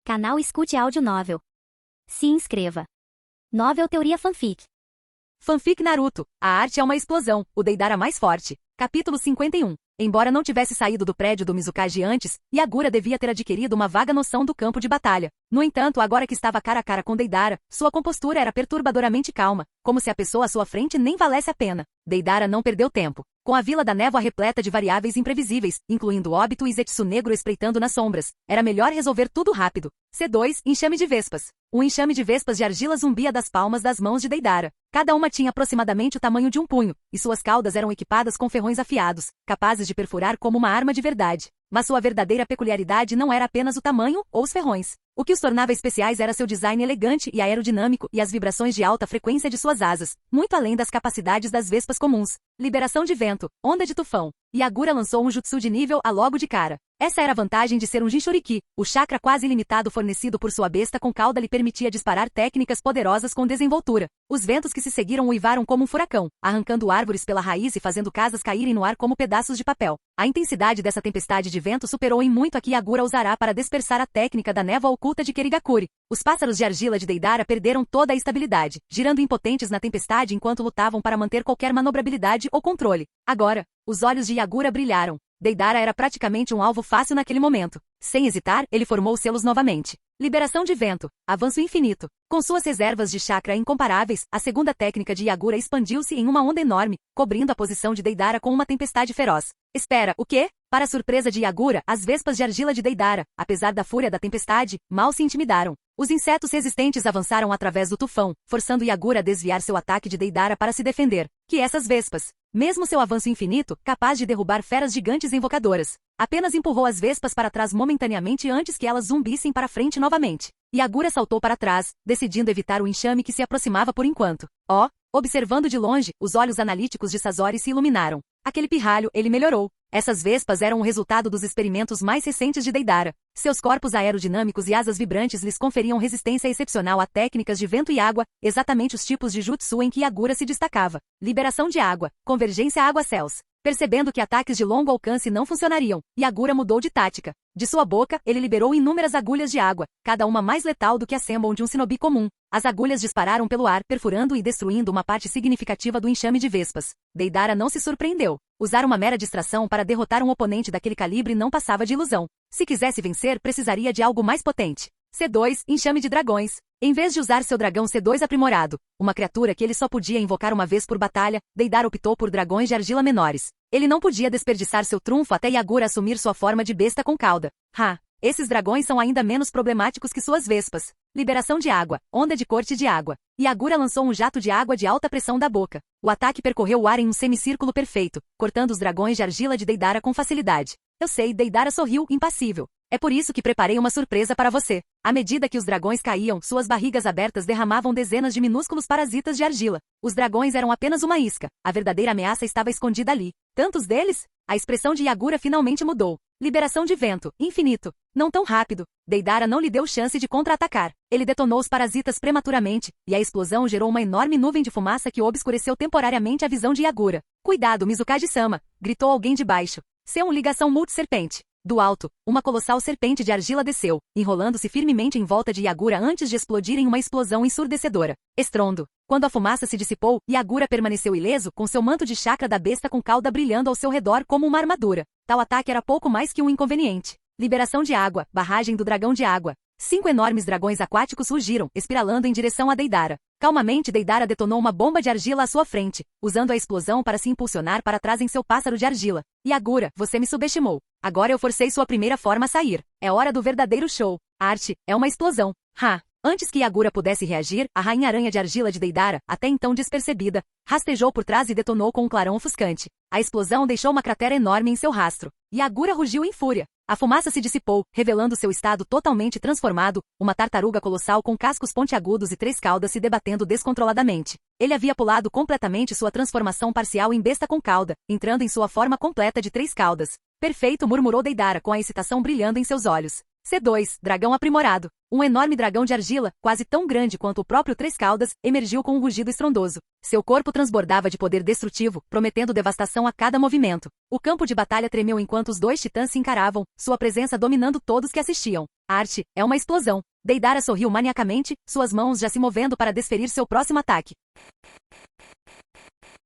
Canal Escute Áudio Novel. Se inscreva. Novel Teoria Fanfic. Fanfic Naruto. A arte é uma explosão, o Deidara mais forte. Capítulo 51. Embora não tivesse saído do prédio do Mizukage antes, Yagura devia ter adquirido uma vaga noção do campo de batalha. No entanto, agora que estava cara a cara com Deidara, sua compostura era perturbadoramente calma, como se a pessoa à sua frente nem valesse a pena. Deidara não perdeu tempo. Com a Vila da Névoa repleta de variáveis imprevisíveis, incluindo Obito e Zetsu Negro espreitando nas sombras, era melhor resolver tudo rápido. C2, enxame de vespas. Um enxame de vespas de argila zumbia das palmas das mãos de Deidara. Cada uma tinha aproximadamente o tamanho de um punho, e suas caudas eram equipadas com ferrões afiados, capazes de perfurar como uma arma de verdade. Mas sua verdadeira peculiaridade não era apenas o tamanho ou os ferrões. O que os tornava especiais era seu design elegante e aerodinâmico e as vibrações de alta frequência de suas asas, muito além das capacidades das vespas comuns. Liberação de vento, onda de tufão. Yagura lançou um jutsu de nível A logo de cara. Essa era a vantagem de ser um Jinchuriki. O chakra quase ilimitado fornecido por sua besta com cauda lhe permitia disparar técnicas poderosas com desenvoltura. Os ventos que se seguiram uivaram como um furacão, arrancando árvores pela raiz e fazendo casas caírem no ar como pedaços de papel. A intensidade dessa tempestade de vento superou em muito a que Yagura usará para dispersar a técnica da névoa oculta de Kerigakuri. Os pássaros de argila de Deidara perderam toda a estabilidade, girando impotentes na tempestade enquanto lutavam para manter qualquer manobrabilidade ou controle. Agora, os olhos de Yagura brilharam. Deidara era praticamente um alvo fácil naquele momento. Sem hesitar, ele formou os selos novamente. Liberação de vento, avanço infinito. Com suas reservas de chakra incomparáveis, a segunda técnica de Yagura expandiu-se em uma onda enorme, cobrindo a posição de Deidara com uma tempestade feroz. Espera, o quê? Para a surpresa de Yagura, as vespas de argila de Deidara, apesar da fúria da tempestade, mal se intimidaram. Os insetos resistentes avançaram através do tufão, forçando Yagura a desviar seu ataque de Deidara para se defender. Que essas vespas, mesmo seu avanço infinito, capaz de derrubar feras gigantes invocadoras, apenas empurrou as vespas para trás momentaneamente antes que elas zumbissem para frente novamente. Yagura saltou para trás, decidindo evitar o enxame que se aproximava por enquanto. Observando de longe, os olhos analíticos de Sasori se iluminaram. Aquele pirralho, ele melhorou. Essas vespas eram o resultado dos experimentos mais recentes de Deidara. Seus corpos aerodinâmicos e asas vibrantes lhes conferiam resistência excepcional a técnicas de vento e água, exatamente os tipos de jutsu em que Yagura se destacava. Liberação de água, convergência água-céus. Percebendo que ataques de longo alcance não funcionariam, Yagura mudou de tática. De sua boca, ele liberou inúmeras agulhas de água, cada uma mais letal do que a Senbon de um shinobi comum. As agulhas dispararam pelo ar, perfurando e destruindo uma parte significativa do enxame de vespas. Deidara não se surpreendeu. Usar uma mera distração para derrotar um oponente daquele calibre não passava de ilusão. Se quisesse vencer, precisaria de algo mais potente. C2, enxame de dragões. Em vez de usar seu dragão C2 aprimorado, uma criatura que ele só podia invocar uma vez por batalha, Deidara optou por dragões de argila menores. Ele não podia desperdiçar seu trunfo até Yagura assumir sua forma de besta com cauda. Esses dragões são ainda menos problemáticos que suas vespas. Liberação de água, onda de corte de água. Yagura lançou um jato de água de alta pressão da boca. O ataque percorreu o ar em um semicírculo perfeito, cortando os dragões de argila de Deidara com facilidade. Eu sei, Deidara sorriu, impassível. É por isso que preparei uma surpresa para você. À medida que os dragões caíam, suas barrigas abertas derramavam dezenas de minúsculos parasitas de argila. Os dragões eram apenas uma isca. A verdadeira ameaça estava escondida ali. Tantos deles? A expressão de Yagura finalmente mudou. Liberação de vento, infinito. Não tão rápido. Deidara não lhe deu chance de contra-atacar. Ele detonou os parasitas prematuramente, e a explosão gerou uma enorme nuvem de fumaça que obscureceu temporariamente a visão de Yagura. Cuidado, Mizukage-sama! Gritou alguém de baixo. Seu ligação multi-serpente. Do alto, uma colossal serpente de argila desceu, enrolando-se firmemente em volta de Yagura antes de explodir em uma explosão ensurdecedora. Estrondo. Quando a fumaça se dissipou, Yagura permaneceu ileso, com seu manto de chakra da besta com cauda brilhando ao seu redor como uma armadura. Tal ataque era pouco mais que um inconveniente. Liberação de água, barragem do dragão de água. 5 enormes dragões aquáticos rugiram, espiralando em direção a Deidara. Calmamente, Deidara detonou uma bomba de argila à sua frente, usando a explosão para se impulsionar para trás em seu pássaro de argila. Yagura, você me subestimou. Agora eu forcei sua primeira forma a sair. É hora do verdadeiro show. A arte é uma explosão. Antes que Yagura pudesse reagir, a rainha-aranha de argila de Deidara, até então despercebida, rastejou por trás e detonou com um clarão ofuscante. A explosão deixou uma cratera enorme em seu rastro. Yagura rugiu em fúria. A fumaça se dissipou, revelando seu estado totalmente transformado, uma tartaruga colossal com cascos pontiagudos e 3 caudas se debatendo descontroladamente. Ele havia pulado completamente sua transformação parcial em besta com cauda, entrando em sua forma completa de 3 caudas. Perfeito, murmurou Deidara com a excitação brilhando em seus olhos. C2, dragão aprimorado. Um enorme dragão de argila, quase tão grande quanto o próprio Três Caudas, emergiu com um rugido estrondoso. Seu corpo transbordava de poder destrutivo, prometendo devastação a cada movimento. O campo de batalha tremeu enquanto os dois titãs se encaravam, sua presença dominando todos que assistiam. A arte é uma explosão. Deidara sorriu maniacamente, suas mãos já se movendo para desferir seu próximo ataque.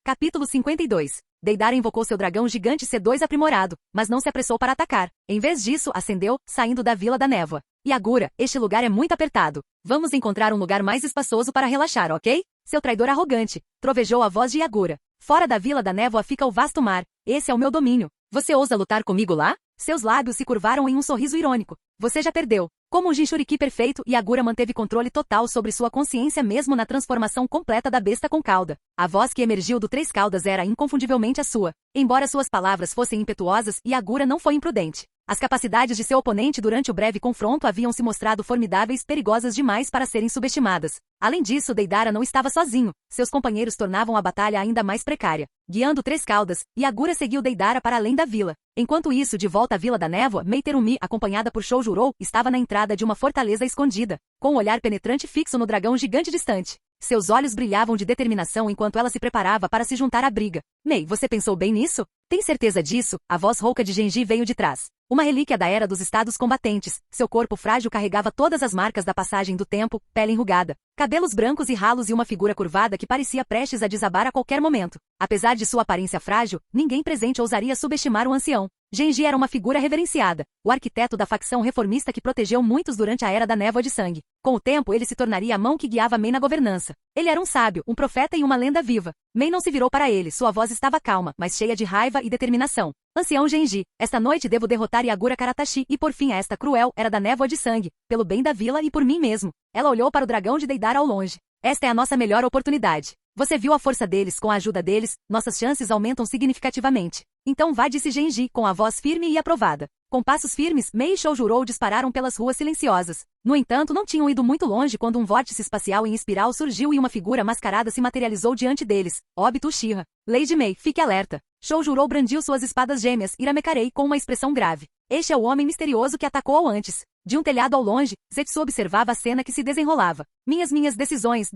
Capítulo 52. Deidara invocou seu dragão gigante C2 aprimorado, mas não se apressou para atacar. Em vez disso, ascendeu, saindo da Vila da Névoa. Yagura, este lugar é muito apertado. Vamos encontrar um lugar mais espaçoso para relaxar, ok? Seu traidor arrogante, trovejou a voz de Yagura. Fora da Vila da Névoa fica o vasto mar. Esse é o meu domínio. Você ousa lutar comigo lá? Seus lábios se curvaram em um sorriso irônico. Você já perdeu. Como um Jinchuriki perfeito, Yagura manteve controle total sobre sua consciência mesmo na transformação completa da besta com cauda. A voz que emergiu do Três Caudas era inconfundivelmente a sua. Embora suas palavras fossem impetuosas, Yagura não foi imprudente. As capacidades de seu oponente durante o breve confronto haviam se mostrado formidáveis, perigosas demais para serem subestimadas. Além disso, Deidara não estava sozinho. Seus companheiros tornavam a batalha ainda mais precária. Guiando Três Caudas, Yagura seguiu Deidara para além da vila. Enquanto isso, de volta à Vila da Névoa, Meiterumi, acompanhada por Choujurou, estava na entrada de uma fortaleza escondida, com um olhar penetrante fixo no dragão gigante distante. Seus olhos brilhavam de determinação enquanto ela se preparava para se juntar à briga. Mei, você pensou bem nisso? Tem certeza disso? A voz rouca de Genji veio de trás. Uma relíquia da era dos estados combatentes, seu corpo frágil carregava todas as marcas da passagem do tempo, pele enrugada, cabelos brancos e ralos e uma figura curvada que parecia prestes a desabar a qualquer momento. Apesar de sua aparência frágil, ninguém presente ousaria subestimar o ancião. Genji era uma figura reverenciada, o arquiteto da facção reformista que protegeu muitos durante a Era da Névoa de Sangue. Com o tempo ele se tornaria a mão que guiava Mei na governança. Ele era um sábio, um profeta e uma lenda viva. Mei não se virou para ele, sua voz estava calma, mas cheia de raiva e determinação. Ancião Genji, esta noite devo derrotar Yagura Karatashi e por fim a esta cruel Era da Névoa de Sangue, pelo bem da vila e por mim mesmo. Ela olhou para o dragão de Deidara ao longe. Esta é a nossa melhor oportunidade. Você viu a força deles, com a ajuda deles, nossas chances aumentam significativamente. Então vá, disse Genji, com a voz firme e aprovada. Com passos firmes, Mei e Choujurou dispararam pelas ruas silenciosas. No entanto, não tinham ido muito longe quando um vórtice espacial em espiral surgiu e uma figura mascarada se materializou diante deles. Obito Uchiha. Lady Mei, fique alerta. Choujurou brandiu suas espadas gêmeas, Iramekarei, com uma expressão grave. Este é o homem misterioso que atacou antes. De um telhado ao longe, Zetsu observava a cena que se desenrolava. Minhas decisões.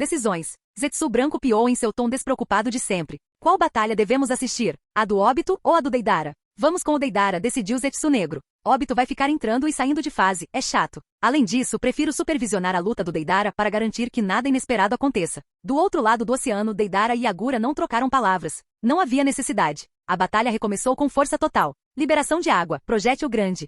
Zetsu branco piou em seu tom despreocupado de sempre. Qual batalha devemos assistir? A do Obito ou a do Deidara? Vamos com o Deidara, decidiu Zetsu negro. Obito vai ficar entrando e saindo de fase, é chato. Além disso, prefiro supervisionar a luta do Deidara para garantir que nada inesperado aconteça. Do outro lado do oceano, Deidara e Yagura não trocaram palavras. Não havia necessidade. A batalha recomeçou com força total. Liberação de água, projétil grande.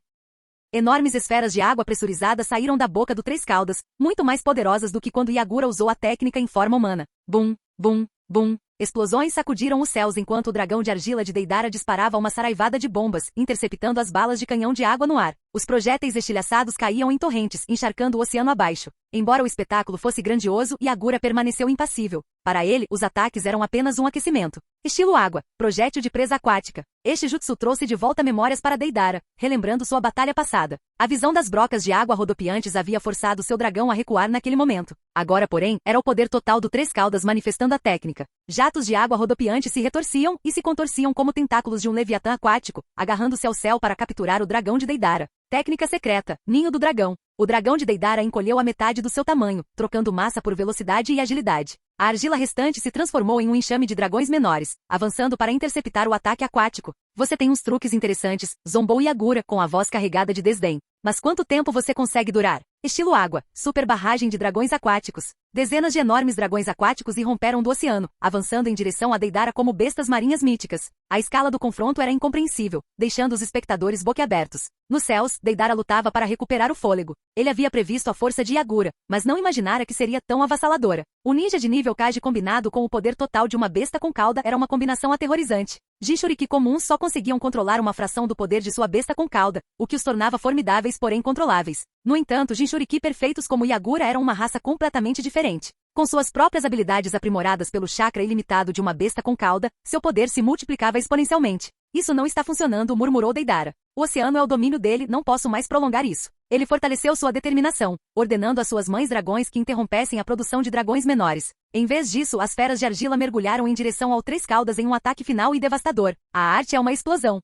Enormes esferas de água pressurizada saíram da boca do Três Caudas, muito mais poderosas do que quando Yagura usou a técnica em forma humana. Bum, bum, bum. Explosões sacudiram os céus enquanto o dragão de argila de Deidara disparava uma saraivada de bombas, interceptando as balas de canhão de água no ar. Os projéteis estilhaçados caíam em torrentes, encharcando o oceano abaixo. Embora o espetáculo fosse grandioso, Yagura permaneceu impassível. Para ele, os ataques eram apenas um aquecimento. Estilo água, projétil de presa aquática. Este jutsu trouxe de volta memórias para Deidara, relembrando sua batalha passada. A visão das brocas de água rodopiantes havia forçado seu dragão a recuar naquele momento. Agora, porém, era o poder total do Três Caudas manifestando a técnica. Jatos de água rodopiante se retorciam e se contorciam como tentáculos de um leviatã aquático, agarrando-se ao céu para capturar o dragão de Deidara. Técnica secreta, ninho do dragão. O dragão de Deidara encolheu a metade do seu tamanho, trocando massa por velocidade e agilidade. A argila restante se transformou em um enxame de dragões menores, avançando para interceptar o ataque aquático. Você tem uns truques interessantes, zombou Yagura com a voz carregada de desdém. Mas quanto tempo você consegue durar? Estilo água, super barragem de dragões aquáticos. Dezenas de enormes dragões aquáticos irromperam do oceano, avançando em direção a Deidara como bestas marinhas míticas. A escala do confronto era incompreensível, deixando os espectadores boquiabertos. Nos céus, Deidara lutava para recuperar o fôlego. Ele havia previsto a força de Yagura, mas não imaginara que seria tão avassaladora. O ninja de nível Kage combinado com o poder total de uma besta com cauda era uma combinação aterrorizante. Jinchuriki comuns só conseguiam controlar uma fração do poder de sua besta com cauda, o que os tornava formidáveis porém controláveis. No entanto, Jinchuriki perfeitos como Yagura eram uma raça completamente diferente. Com suas próprias habilidades aprimoradas pelo chakra ilimitado de uma besta com cauda, seu poder se multiplicava exponencialmente. Isso não está funcionando, murmurou Deidara. O oceano é o domínio dele, não posso mais prolongar isso. Ele fortaleceu sua determinação, ordenando às suas mães dragões que interrompessem a produção de dragões menores. Em vez disso, as feras de argila mergulharam em direção ao Três Caudas em um ataque final e devastador. A arte é uma explosão.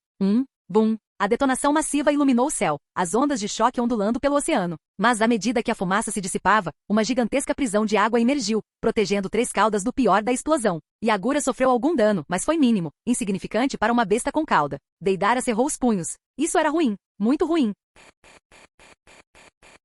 Bum, A detonação massiva iluminou o céu, as ondas de choque ondulando pelo oceano. Mas à medida que a fumaça se dissipava, uma gigantesca prisão de água emergiu, protegendo Três Caudas do pior da explosão. Yagura sofreu algum dano, mas foi mínimo, insignificante para uma besta com cauda. Deidara cerrou os punhos. Isso era ruim, muito ruim.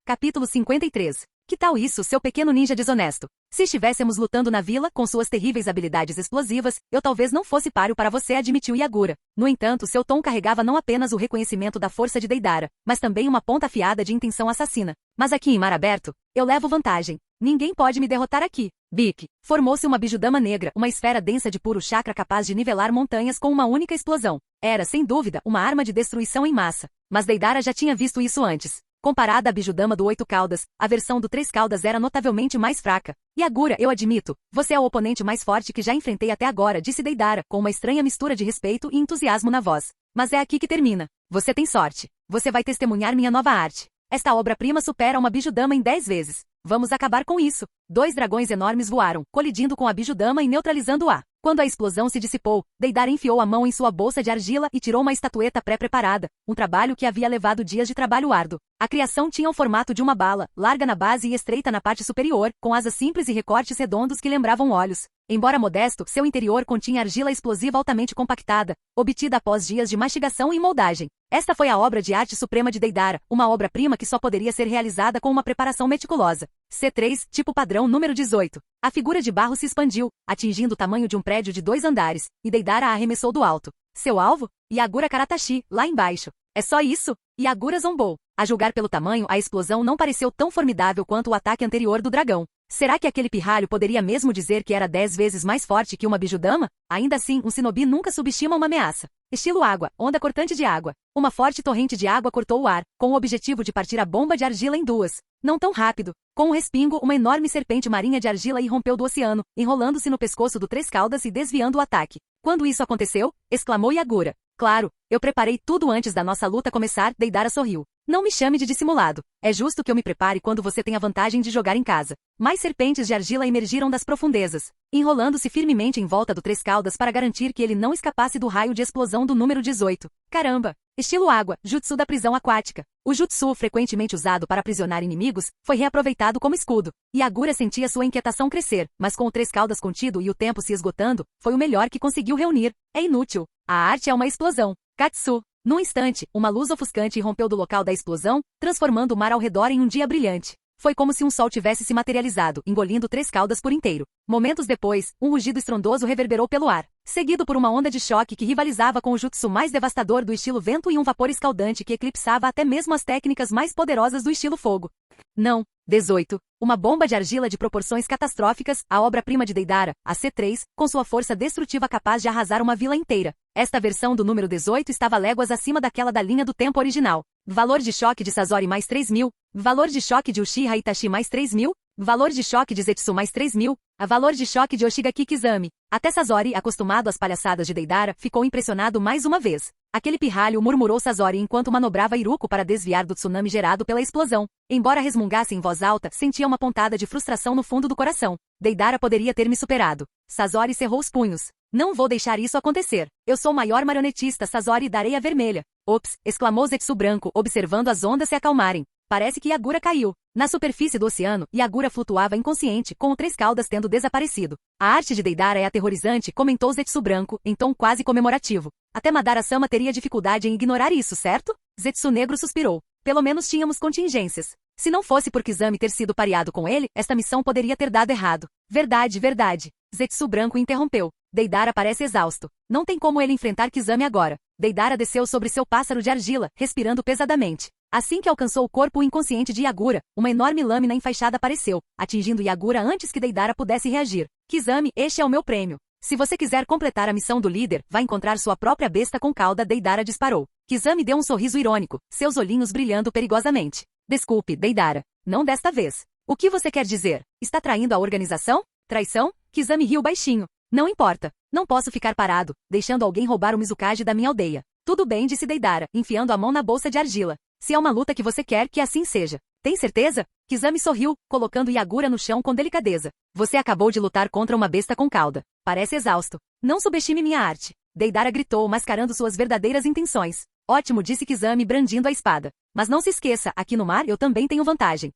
Capítulo 53. Que tal isso, seu pequeno ninja desonesto? Se estivéssemos lutando na vila, com suas terríveis habilidades explosivas, eu talvez não fosse páreo para você, admitiu Yagura. No entanto, seu tom carregava não apenas o reconhecimento da força de Deidara, mas também uma ponta afiada de intenção assassina. Mas aqui em mar aberto, eu levo vantagem. Ninguém pode me derrotar aqui. Bip. Formou-se uma bijudama negra, uma esfera densa de puro chakra capaz de nivelar montanhas com uma única explosão. Era, sem dúvida, uma arma de destruição em massa. Mas Deidara já tinha visto isso antes. Comparada à bijudama do Oito Caudas, a versão do Três Caudas era notavelmente mais fraca. Yagura, eu admito, você é o oponente mais forte que já enfrentei até agora, disse Deidara, com uma estranha mistura de respeito e entusiasmo na voz. Mas é aqui que termina. Você tem sorte. Você vai testemunhar minha nova arte. Esta obra-prima supera uma bijudama em 10 vezes. Vamos acabar com isso. 2 dragões enormes voaram, colidindo com a bijudama e neutralizando-a. Quando a explosão se dissipou, Deidara enfiou a mão em sua bolsa de argila e tirou uma estatueta pré-preparada, um trabalho que havia levado dias de trabalho árduo. A criação tinha o formato de uma bala, larga na base e estreita na parte superior, com asas simples e recortes redondos que lembravam olhos. Embora modesto, seu interior continha argila explosiva altamente compactada, obtida após dias de mastigação e moldagem. Esta foi a obra de arte suprema de Deidara, uma obra-prima que só poderia ser realizada com uma preparação meticulosa. C3, tipo padrão número 18. A figura de barro se expandiu, atingindo o tamanho de um prédio de 2 andares, e Deidara a arremessou do alto. Seu alvo? Yagura Karatashi, lá embaixo. É só isso? Yagura zombou. A julgar pelo tamanho, a explosão não pareceu tão formidável quanto o ataque anterior do dragão. Será que aquele pirralho poderia mesmo dizer que era 10 vezes mais forte que uma bijudama? Ainda assim, um shinobi nunca subestima uma ameaça. Estilo água, onda cortante de água. Uma forte torrente de água cortou o ar, com o objetivo de partir a bomba de argila em duas. Não tão rápido. Com um respingo, uma enorme serpente marinha de argila irrompeu do oceano, enrolando-se no pescoço do Três Caudas e desviando o ataque. Quando isso aconteceu, exclamou Yagura. Claro, eu preparei tudo antes da nossa luta começar, Deidara sorriu. Não me chame de dissimulado. É justo que eu me prepare quando você tem a vantagem de jogar em casa. Mais serpentes de argila emergiram das profundezas, enrolando-se firmemente em volta do Três Caudas para garantir que ele não escapasse do raio de explosão do número 18. Caramba! Estilo água, jutsu da prisão aquática. O jutsu, frequentemente usado para aprisionar inimigos, foi reaproveitado como escudo. Yagura sentia sua inquietação crescer, mas com o Três Caudas contido e o tempo se esgotando, foi o melhor que conseguiu reunir. É inútil. A arte é uma explosão. Katsu. Num instante, uma luz ofuscante irrompeu do local da explosão, transformando o mar ao redor em um dia brilhante. Foi como se um sol tivesse se materializado, engolindo Três Caudas por inteiro. Momentos depois, um rugido estrondoso reverberou pelo ar, seguido por uma onda de choque que rivalizava com o jutsu mais devastador do estilo vento e um vapor escaldante que eclipsava até mesmo as técnicas mais poderosas do estilo fogo. Não. 18. Uma bomba de argila de proporções catastróficas, a obra-prima de Deidara, a C3, com sua força destrutiva capaz de arrasar uma vila inteira. Esta versão do número 18 estava léguas acima daquela da linha do tempo original. Valor de choque de Sasori mais 3.000. Valor de choque de Uchiha Itachi mais 3.000. Valor de choque de Zetsu mais 3.000. A valor de choque de Oshigaki Kizami. Até Sasori, acostumado às palhaçadas de Deidara, ficou impressionado mais uma vez. Aquele pirralho, murmurou Sasori enquanto manobrava Iruko para desviar do tsunami gerado pela explosão. Embora resmungasse em voz alta, sentia uma pontada de frustração no fundo do coração. Deidara poderia ter me superado. Sasori cerrou os punhos. Não vou deixar isso acontecer. Eu sou o maior marionetista Sasori da areia vermelha. Ops, exclamou Zetsu branco, observando as ondas se acalmarem. Parece que Yagura caiu. Na superfície do oceano, Yagura flutuava inconsciente, com o Três Caudas tendo desaparecido. A arte de Deidara é aterrorizante, comentou Zetsu branco, em tom quase comemorativo. Até Madara-sama teria dificuldade em ignorar isso, certo? Zetsu negro suspirou. Pelo menos tínhamos contingências. Se não fosse por Kizami ter sido pareado com ele, esta missão poderia ter dado errado. Verdade, verdade. Zetsu branco interrompeu. Deidara parece exausto. Não tem como ele enfrentar Kizami agora. Deidara desceu sobre seu pássaro de argila, respirando pesadamente. Assim que alcançou o corpo inconsciente de Yagura, uma enorme lâmina enfaixada apareceu, atingindo Yagura antes que Deidara pudesse reagir. Kizami, este é o meu prêmio. Se você quiser completar a missão do líder, vai encontrar sua própria besta com cauda, Deidara disparou. Kizami deu um sorriso irônico, seus olhinhos brilhando perigosamente. Desculpe, Deidara. Não desta vez. O que você quer dizer? Está traindo a organização? Traição? Kizami riu baixinho. Não importa. Não posso ficar parado, deixando alguém roubar o Mizukage da minha aldeia. Tudo bem, disse Deidara, enfiando a mão na bolsa de argila. Se é uma luta que você quer, que assim seja. Tem certeza? Kizami sorriu, colocando Yagura no chão com delicadeza. Você acabou de lutar contra uma besta com cauda. Parece exausto. Não subestime minha arte. Deidara gritou, mascarando suas verdadeiras intenções. Ótimo, disse Kizami brandindo a espada. Mas não se esqueça, aqui no mar eu também tenho vantagem.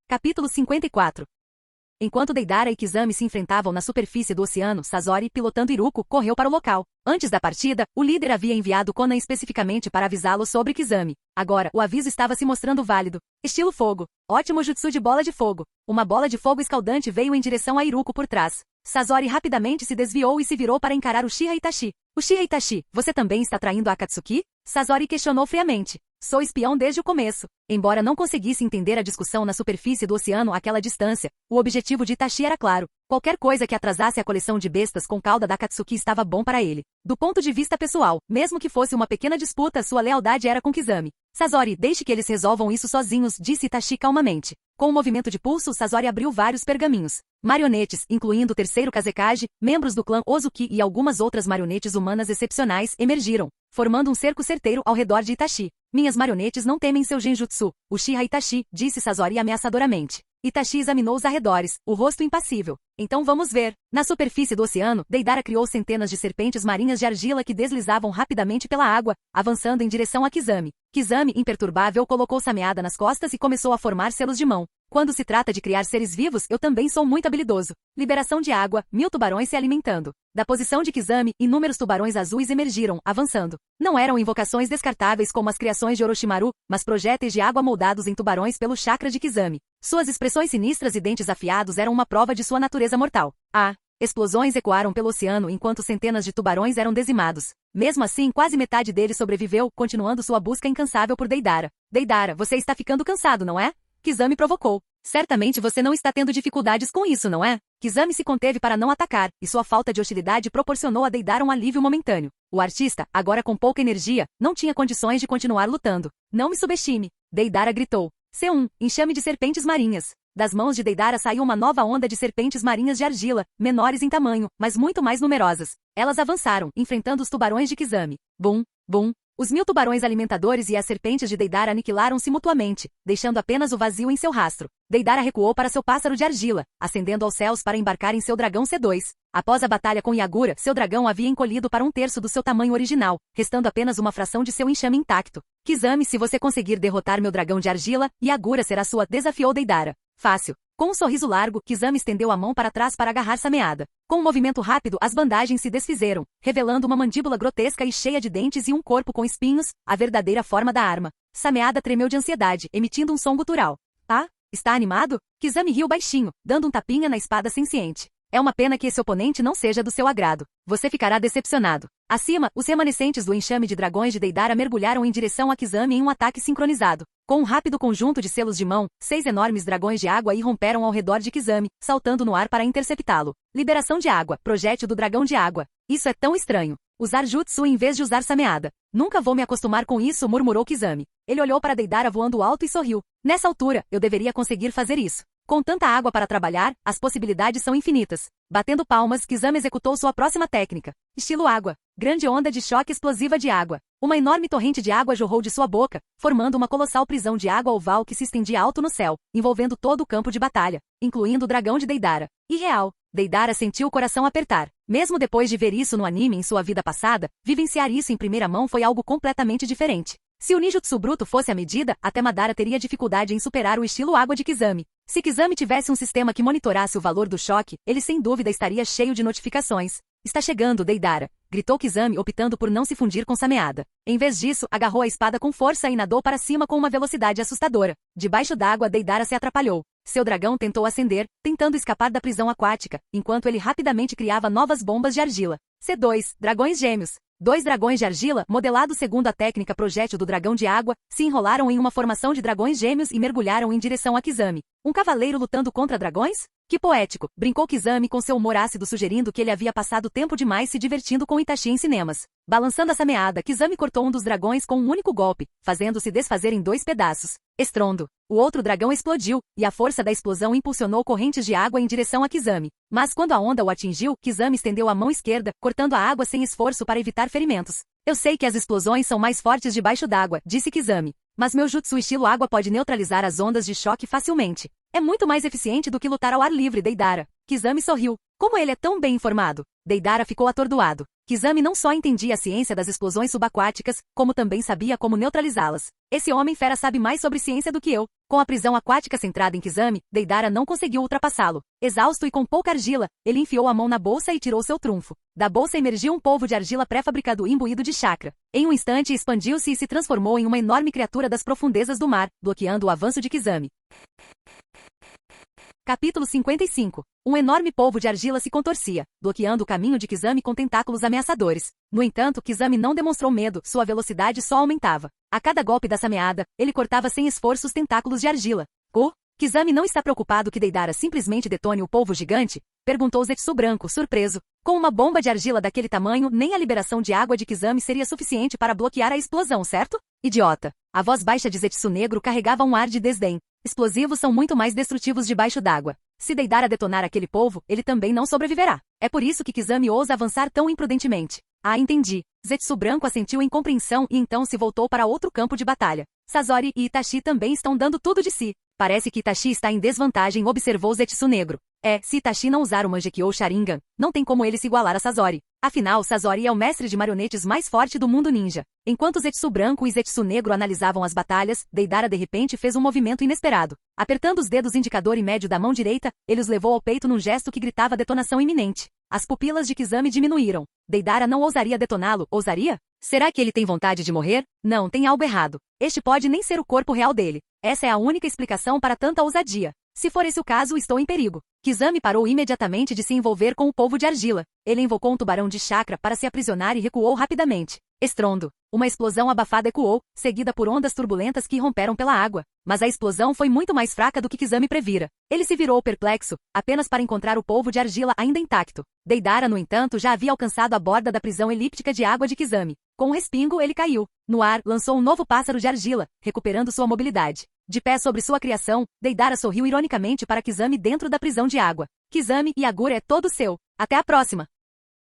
Capítulo 54. Enquanto Deidara e Kizami se enfrentavam na superfície do oceano, Sasori, pilotando Iruko, correu para o local. Antes da partida, o líder havia enviado Conan especificamente para avisá-lo sobre Kizami. Agora, o aviso estava se mostrando válido. Estilo fogo. Ótimo jutsu de bola de fogo. Uma bola de fogo escaldante veio em direção a Iruko por trás. Sasori rapidamente se desviou e se virou para encarar Uchiha Itachi. Uchiha Itachi, você também está traindo a Akatsuki? Sasori questionou friamente. Sou espião desde o começo. Embora não conseguisse entender a discussão na superfície do oceano àquela distância, o objetivo de Itachi era claro. Qualquer coisa que atrasasse a coleção de bestas com cauda da Akatsuki estava bom para ele. Do ponto de vista pessoal, mesmo que fosse uma pequena disputa, sua lealdade era com Kizami. Sasori, deixe que eles resolvam isso sozinhos, disse Itachi calmamente. Com um movimento de pulso, Sasori abriu vários pergaminhos. Marionetes, incluindo o terceiro Kazekage, membros do clã Ozuki e algumas outras marionetes humanas excepcionais, emergiram, formando um cerco certeiro ao redor de Itachi. Minhas marionetes não temem seu genjutsu. Uchiha Itachi, disse Sasori ameaçadoramente. Itachi examinou os arredores, o rosto impassível. Então vamos ver. Na superfície do oceano, Deidara criou centenas de serpentes marinhas de argila que deslizavam rapidamente pela água, avançando em direção a Kizami. Kizami, imperturbável, colocou Sameada nas costas e começou a formar selos de mão. Quando se trata de criar seres vivos, eu também sou muito habilidoso. Liberação de água, 1000 tubarões se alimentando. Da posição de Kizami, inúmeros tubarões azuis emergiram, avançando. Não eram invocações descartáveis como as criações de Orochimaru, mas projéteis de água moldados em tubarões pelo chakra de Kizami. Suas expressões sinistras e dentes afiados eram uma prova de sua natureza mortal. Explosões ecoaram pelo oceano enquanto centenas de tubarões eram dizimados. Mesmo assim, quase metade deles sobreviveu, continuando sua busca incansável por Deidara. Deidara, você está ficando cansado, não é? Kizami provocou. Certamente você não está tendo dificuldades com isso, não é? Kizami se conteve para não atacar, e sua falta de hostilidade proporcionou a Deidara um alívio momentâneo. O artista, agora com pouca energia, não tinha condições de continuar lutando. Não me subestime, Deidara gritou. C1, enxame de serpentes marinhas. Das mãos de Deidara saiu uma nova onda de serpentes marinhas de argila, menores em tamanho, mas muito mais numerosas. Elas avançaram, enfrentando os tubarões de Kizami. Bum, bum. Os 1000 tubarões alimentadores e as serpentes de Deidara aniquilaram-se mutuamente, deixando apenas o vazio em seu rastro. Deidara recuou para seu pássaro de argila, ascendendo aos céus para embarcar em seu dragão C2. Após a batalha com Yagura, seu dragão havia encolhido para 1/3 do seu tamanho original, restando apenas uma fração de seu enxame intacto. Kizami, se você conseguir derrotar meu dragão de argila, Yagura será sua, desafiou Deidara. Fácil. Com um sorriso largo, Kizami estendeu a mão para trás para agarrar Sameada. Com um movimento rápido, as bandagens se desfizeram, revelando uma mandíbula grotesca e cheia de dentes e um corpo com espinhos, a verdadeira forma da arma. Sameada tremeu de ansiedade, emitindo um som gutural. Está animado? Kizami riu baixinho, dando um tapinha na espada senciente. É uma pena que esse oponente não seja do seu agrado. Você ficará decepcionado. Acima, os remanescentes do enxame de dragões de Deidara mergulharam em direção a Kizami em um ataque sincronizado. Com um rápido conjunto de selos de mão, 6 enormes dragões de água irromperam ao redor de Kizami, saltando no ar para interceptá-lo. Liberação de água, projétil do dragão de água. Isso é tão estranho. Usar jutsu em vez de usar Sameada. Nunca vou me acostumar com isso, murmurou Kizami. Ele olhou para Deidara voando alto e sorriu. Nessa altura, eu deveria conseguir fazer isso. Com tanta água para trabalhar, as possibilidades são infinitas. Batendo palmas, Kizami executou sua próxima técnica. Estilo água. Grande onda de choque explosiva de água. Uma enorme torrente de água jorrou de sua boca, formando uma colossal prisão de água oval que se estendia alto no céu, envolvendo todo o campo de batalha, incluindo o dragão de Deidara. Irreal. Deidara sentiu o coração apertar. Mesmo depois de ver isso no anime em sua vida passada, vivenciar isso em primeira mão foi algo completamente diferente. Se o ninjutsu bruto fosse a medida, até Madara teria dificuldade em superar o estilo água de Kizami. Se Kizami tivesse um sistema que monitorasse o valor do choque, ele sem dúvida estaria cheio de notificações. Está chegando, Deidara, gritou Kizami, optando por não se fundir com Sameada. Em vez disso, agarrou a espada com força e nadou para cima com uma velocidade assustadora. Debaixo d'água, Deidara se atrapalhou. Seu dragão tentou ascender, tentando escapar da prisão aquática, enquanto ele rapidamente criava novas bombas de argila. C2, dragões gêmeos. 2 dragões de argila, modelados segundo a técnica projétil do dragão de água, se enrolaram em uma formação de dragões gêmeos e mergulharam em direção a Kizami. Um cavaleiro lutando contra dragões? Que poético, brincou Kizami com seu humor ácido, sugerindo que ele havia passado tempo demais se divertindo com Itachi em cinemas. Balançando a Sameada, Kizami cortou um dos dragões com um único golpe, fazendo-se desfazer em 2 pedaços. Estrondo. O outro dragão explodiu, e a força da explosão impulsionou correntes de água em direção a Kizami. Mas quando a onda o atingiu, Kizami estendeu a mão esquerda, cortando a água sem esforço para evitar ferimentos. Eu sei que as explosões são mais fortes debaixo d'água, disse Kizami. Mas meu jutsu estilo água pode neutralizar as ondas de choque facilmente. É muito mais eficiente do que lutar ao ar livre, Deidara. Kizami sorriu. Como ele é tão bem informado? Deidara ficou atordoado. Kizami não só entendia a ciência das explosões subaquáticas, como também sabia como neutralizá-las. Esse homem fera sabe mais sobre ciência do que eu. Com a prisão aquática centrada em Kizami, Deidara não conseguiu ultrapassá-lo. Exausto e com pouca argila, ele enfiou a mão na bolsa e tirou seu trunfo. Da bolsa emergiu um polvo de argila pré-fabricado imbuído de chakra. Em um instante expandiu-se e se transformou em uma enorme criatura das profundezas do mar, bloqueando o avanço de Kizami. Capítulo 55. Um enorme polvo de argila se contorcia, bloqueando o caminho de Kizami com tentáculos ameaçadores. No entanto, Kizami não demonstrou medo, sua velocidade só aumentava. A cada golpe da sameada, ele cortava sem esforço os tentáculos de argila. Kizami não está preocupado que Deidara simplesmente detone o polvo gigante? Perguntou Zetsu branco, surpreso. Com uma bomba de argila daquele tamanho, nem a liberação de água de Kizami seria suficiente para bloquear a explosão, certo? Idiota. A voz baixa de Zetsu negro carregava um ar de desdém. Explosivos são muito mais destrutivos debaixo d'água. Se Deidara detonar aquele polvo, ele também não sobreviverá. É por isso que Kizami ousa avançar tão imprudentemente. Ah, entendi. Zetsu branco assentiu em compreensão e então se voltou para outro campo de batalha. Sasori e Itachi também estão dando tudo de si. Parece que Itachi está em desvantagem, observou Zetsu negro. Se Itachi não usar o Mangekyou Sharingan, não tem como ele se igualar a Sasori. Afinal, Sasori é o mestre de marionetes mais forte do mundo ninja. Enquanto Zetsu branco e Zetsu negro analisavam as batalhas, Deidara de repente fez um movimento inesperado. Apertando os dedos indicador e médio da mão direita, ele os levou ao peito num gesto que gritava detonação iminente. As pupilas de Kizami diminuíram. Deidara não ousaria detoná-lo, ousaria? Será que ele tem vontade de morrer? Não, tem algo errado. Este pode nem ser o corpo real dele. Essa é a única explicação para tanta ousadia. Se for esse o caso, estou em perigo. Kizami parou imediatamente de se envolver com o polvo de argila. Ele invocou um tubarão de chakra para se aprisionar e recuou rapidamente. Estrondo. Uma explosão abafada ecoou, seguida por ondas turbulentas que irromperam pela água. Mas a explosão foi muito mais fraca do que Kizami previra. Ele se virou perplexo, apenas para encontrar o polvo de argila ainda intacto. Deidara, no entanto, já havia alcançado a borda da prisão elíptica de água de Kizami. Com um respingo, ele caiu. No ar, lançou um novo pássaro de argila, recuperando sua mobilidade. De pé sobre sua criação, Deidara sorriu ironicamente para Kizami dentro da prisão de água. Kizami, Yagura é todo seu. Até a próxima.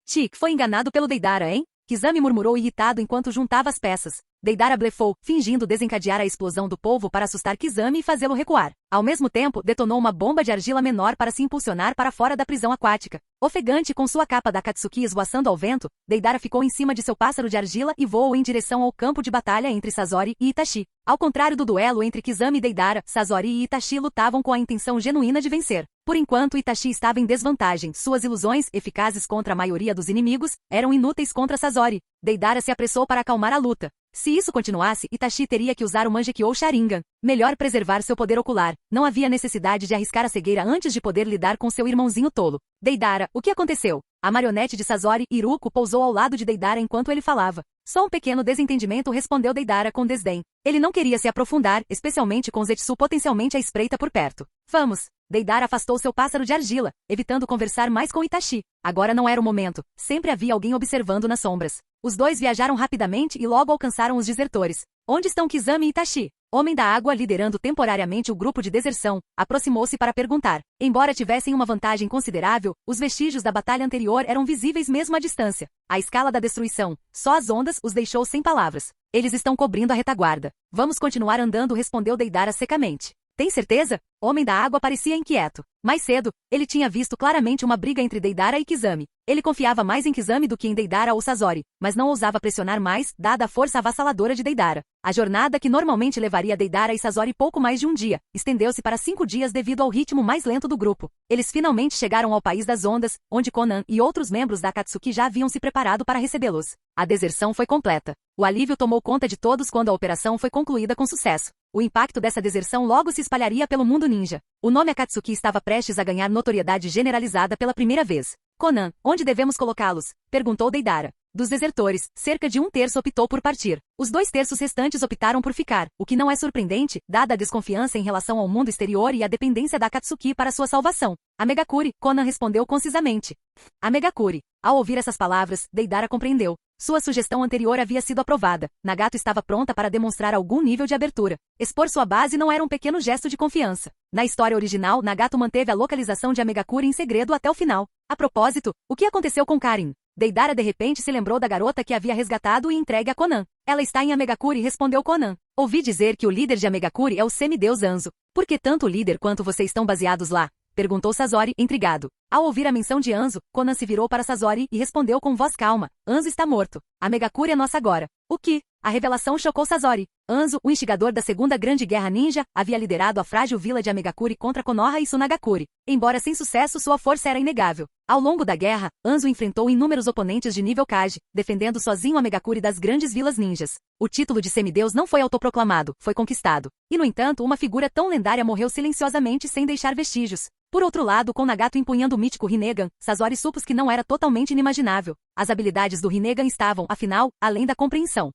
Chick foi enganado pelo Deidara, hein? Kizami murmurou irritado enquanto juntava as peças. Deidara blefou, fingindo desencadear a explosão do polvo para assustar Kizami e fazê-lo recuar. Ao mesmo tempo, detonou uma bomba de argila menor para se impulsionar para fora da prisão aquática. Ofegante com sua capa da Akatsuki esvoaçando ao vento, Deidara ficou em cima de seu pássaro de argila e voou em direção ao campo de batalha entre Sasori e Itachi. Ao contrário do duelo entre Kizami e Deidara, Sasori e Itachi lutavam com a intenção genuína de vencer. Por enquanto, Itachi estava em desvantagem. Suas ilusões, eficazes contra a maioria dos inimigos, eram inúteis contra Sasori. Deidara se apressou para acalmar a luta. Se isso continuasse, Itachi teria que usar o Mangekyou Sharingan. Melhor preservar seu poder ocular. Não havia necessidade de arriscar a cegueira antes de poder lidar com seu irmãozinho tolo. Deidara, o que aconteceu? A marionete de Sasori, Iruko, pousou ao lado de Deidara enquanto ele falava. Só um pequeno desentendimento, respondeu Deidara com desdém. Ele não queria se aprofundar, especialmente com Zetsu potencialmente à espreita por perto. Vamos. Deidara afastou seu pássaro de argila, evitando conversar mais com Itachi. Agora não era o momento. Sempre havia alguém observando nas sombras. Os dois viajaram rapidamente e logo alcançaram os desertores. Onde estão Kizami e Itachi? Homem da água, liderando temporariamente o grupo de deserção, aproximou-se para perguntar. Embora tivessem uma vantagem considerável, os vestígios da batalha anterior eram visíveis mesmo à distância. A escala da destruição, só as ondas, os deixou sem palavras. Eles estão cobrindo a retaguarda. Vamos continuar andando, respondeu Deidara secamente. Tem certeza? Homem da água parecia inquieto. Mais cedo, ele tinha visto claramente uma briga entre Deidara e Kizami. Ele confiava mais em Kizami do que em Deidara ou Sasori, mas não ousava pressionar mais, dada a força avassaladora de Deidara. A jornada, que normalmente levaria Deidara e Sasori pouco mais de um dia, estendeu-se para 5 dias devido ao ritmo mais lento do grupo. Eles finalmente chegaram ao País das Ondas, onde Conan e outros membros da Akatsuki já haviam se preparado para recebê-los. A deserção foi completa. O alívio tomou conta de todos quando a operação foi concluída com sucesso. O impacto dessa deserção logo se espalharia pelo mundo ninja. O nome Akatsuki estava prestes a ganhar notoriedade generalizada pela primeira vez. Conan, onde devemos colocá-los? Perguntou Deidara. Dos desertores, cerca de 1/3 optou por partir. Os 2/3 restantes optaram por ficar, o que não é surpreendente, dada a desconfiança em relação ao mundo exterior e a dependência da Akatsuki para sua salvação. A Megakuri, Conan respondeu concisamente. A Megakuri. Ao ouvir essas palavras, Deidara compreendeu. Sua sugestão anterior havia sido aprovada. Nagato estava pronta para demonstrar algum nível de abertura. Expor sua base não era um pequeno gesto de confiança. Na história original, Nagato manteve a localização de Amegakuri em segredo até o final. A propósito, o que aconteceu com Karin? Deidara de repente se lembrou da garota que havia resgatado e entregue a Conan. Ela está em Amegakuri, respondeu Conan. Ouvi dizer que o líder de Amegakuri é o semideus Anzo. Por que tanto o líder quanto você estão baseados lá? Perguntou Sasori, intrigado. Ao ouvir a menção de Anzo, Conan se virou para Sasori e respondeu com voz calma. Anzo está morto. A Megakuri é nossa agora. O que? A revelação chocou Sasori. Anzo, o instigador da Segunda Grande Guerra Ninja, havia liderado a frágil vila de Amegakuri contra Konoha e Tsunagakuri. Embora sem sucesso, sua força era inegável. Ao longo da guerra, Anzo enfrentou inúmeros oponentes de nível Kage, defendendo sozinho Amegakuri das grandes vilas ninjas. O título de semideus não foi autoproclamado, foi conquistado. E no entanto, uma figura tão lendária morreu silenciosamente sem deixar vestígios. Por outro lado, com Nagato empunhando o mítico Rinnegan, Sasori supôs que não era totalmente inimaginável. As habilidades do Rinnegan estavam, afinal, além da compreensão.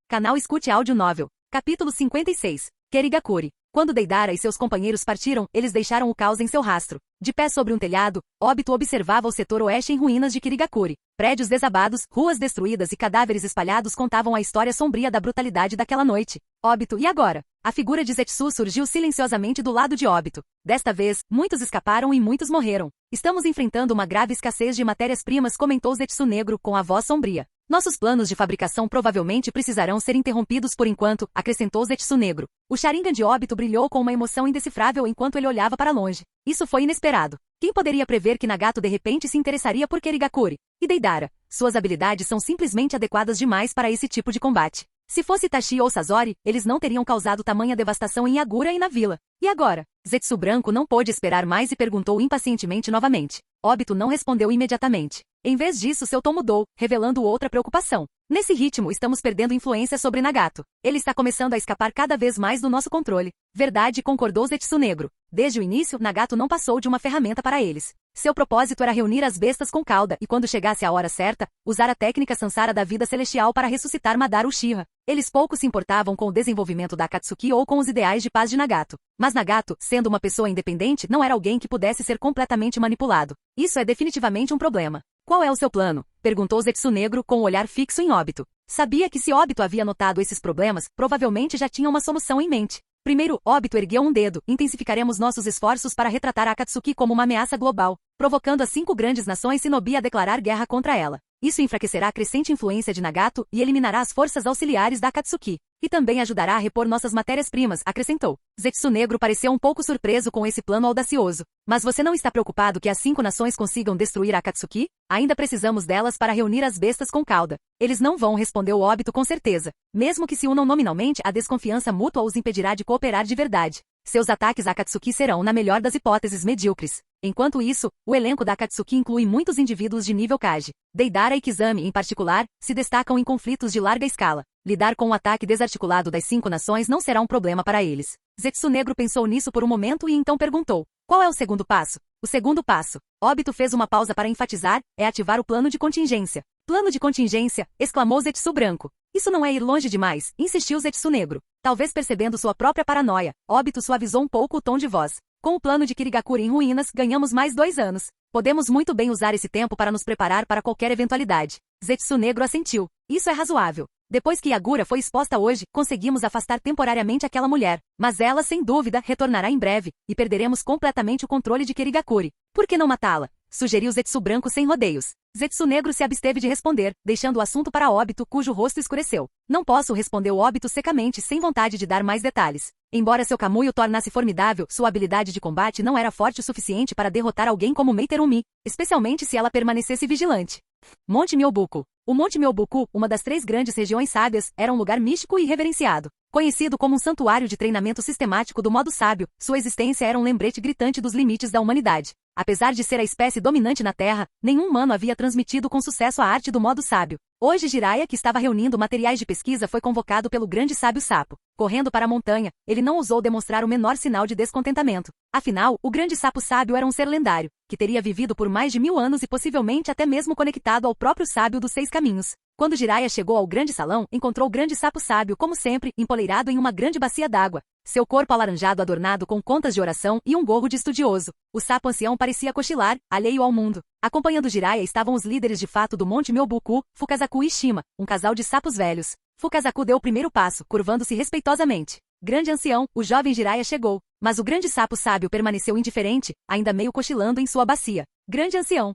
Canal Escute Áudio Novel. Capítulo 56. Kirigakuri. Quando Deidara e seus companheiros partiram, eles deixaram o caos em seu rastro. De pé sobre um telhado, Obito observava o setor oeste em ruínas de Kirigakuri. Prédios desabados, ruas destruídas e cadáveres espalhados contavam a história sombria da brutalidade daquela noite. Obito, e agora? A figura de Zetsu surgiu silenciosamente do lado de Obito. Desta vez, muitos escaparam e muitos morreram. Estamos enfrentando uma grave escassez de matérias-primas, comentou Zetsu Negro com a voz sombria. Nossos planos de fabricação provavelmente precisarão ser interrompidos por enquanto, acrescentou Zetsu Negro. O Sharingan de Obito brilhou com uma emoção indecifrável enquanto ele olhava para longe. Isso foi inesperado. Quem poderia prever que Nagato de repente se interessaria por Kirigakuri? E Deidara? Suas habilidades são simplesmente adequadas demais para esse tipo de combate. Se fosse Itachi ou Sasori, eles não teriam causado tamanha devastação em Agura e na vila. E agora? Zetsu Branco não pôde esperar mais e perguntou impacientemente novamente. Obito não respondeu imediatamente. Em vez disso, seu tom mudou, revelando outra preocupação. Nesse ritmo, estamos perdendo influência sobre Nagato. Ele está começando a escapar cada vez mais do nosso controle. Verdade, concordou Zetsu Negro. Desde o início, Nagato não passou de uma ferramenta para eles. Seu propósito era reunir as bestas com cauda e, quando chegasse a hora certa, usar a técnica Sansara da vida celestial para ressuscitar Madara Uchiha. Eles pouco se importavam com o desenvolvimento da Akatsuki ou com os ideais de paz de Nagato. Mas Nagato, sendo uma pessoa independente, não era alguém que pudesse ser completamente manipulado. Isso é definitivamente um problema. Qual é o seu plano? Perguntou Zetsu Negro com o olhar fixo em Obito. Sabia que se Obito havia notado esses problemas, provavelmente já tinha uma solução em mente. Primeiro, Obito ergueu um dedo. Intensificaremos nossos esforços para retratar a Akatsuki como uma ameaça global, provocando as 5 grandes nações Shinobi a declarar guerra contra ela. Isso enfraquecerá a crescente influência de Nagato e eliminará as forças auxiliares da Akatsuki. E também ajudará a repor nossas matérias-primas, acrescentou. Zetsu Negro pareceu um pouco surpreso com esse plano audacioso. Mas você não está preocupado que as 5 nações consigam destruir a Akatsuki? Ainda precisamos delas para reunir as bestas com cauda. Eles não vão, respondeu Obito com certeza. Mesmo que se unam nominalmente, a desconfiança mútua os impedirá de cooperar de verdade. Seus ataques à Akatsuki serão, na melhor das hipóteses, medíocres. Enquanto isso, o elenco da Akatsuki inclui muitos indivíduos de nível Kage. Deidara e Kizami, em particular, se destacam em conflitos de larga escala. Lidar com o ataque desarticulado das 5 nações não será um problema para eles. Zetsu Negro pensou nisso por um momento e então perguntou. Qual é o segundo passo? O segundo passo. Obito fez uma pausa para enfatizar, é ativar o plano de contingência. Plano de contingência, exclamou Zetsu Branco. Isso não é ir longe demais, insistiu Zetsu Negro. Talvez percebendo sua própria paranoia, Obito suavizou um pouco o tom de voz. Com o plano de Kirigakuri em ruínas, ganhamos mais 2 anos. Podemos muito bem usar esse tempo para nos preparar para qualquer eventualidade. Zetsu Negro assentiu. Isso é razoável. Depois que Agura foi exposta hoje, conseguimos afastar temporariamente aquela mulher. Mas ela, sem dúvida, retornará em breve, e perderemos completamente o controle de Kirigakuri. Por que não matá-la? Sugeriu Zetsu Branco sem rodeios. Zetsu Negro se absteve de responder, deixando o assunto para Obito, cujo rosto escureceu. Não posso, respondeu Obito secamente, sem vontade de dar mais detalhes. Embora seu Kamui o tornasse formidável, sua habilidade de combate não era forte o suficiente para derrotar alguém como Meiterumi, especialmente se ela permanecesse vigilante. Monte Myobuku. O Monte Myobuku, uma das 3 grandes regiões sábias, era um lugar místico e reverenciado. Conhecido como um santuário de treinamento sistemático do modo sábio, sua existência era um lembrete gritante dos limites da humanidade. Apesar de ser a espécie dominante na Terra, nenhum humano havia transmitido com sucesso a arte do modo sábio. Hoje Jiraiya, que estava reunindo materiais de pesquisa, foi convocado pelo grande sábio sapo. Correndo para a montanha, ele não ousou demonstrar o menor sinal de descontentamento. Afinal, o grande sapo sábio era um ser lendário, que teria vivido por mais de 1000 anos e possivelmente até mesmo conectado ao próprio sábio dos 6 caminhos. Quando Jiraiya chegou ao grande salão, encontrou o grande sapo sábio, como sempre, empoleirado em uma grande bacia d'água. Seu corpo alaranjado adornado com contas de oração e um gorro de estudioso. O sapo ancião parecia cochilar, alheio ao mundo. Acompanhando Jiraiya estavam os líderes de fato do Monte Myobuku, Fukazaku e Shima, um casal de sapos velhos. Fukazaku deu o primeiro passo, curvando-se respeitosamente. Grande ancião, o jovem Jiraiya chegou, mas o grande sapo sábio permaneceu indiferente, ainda meio cochilando em sua bacia. Grande ancião,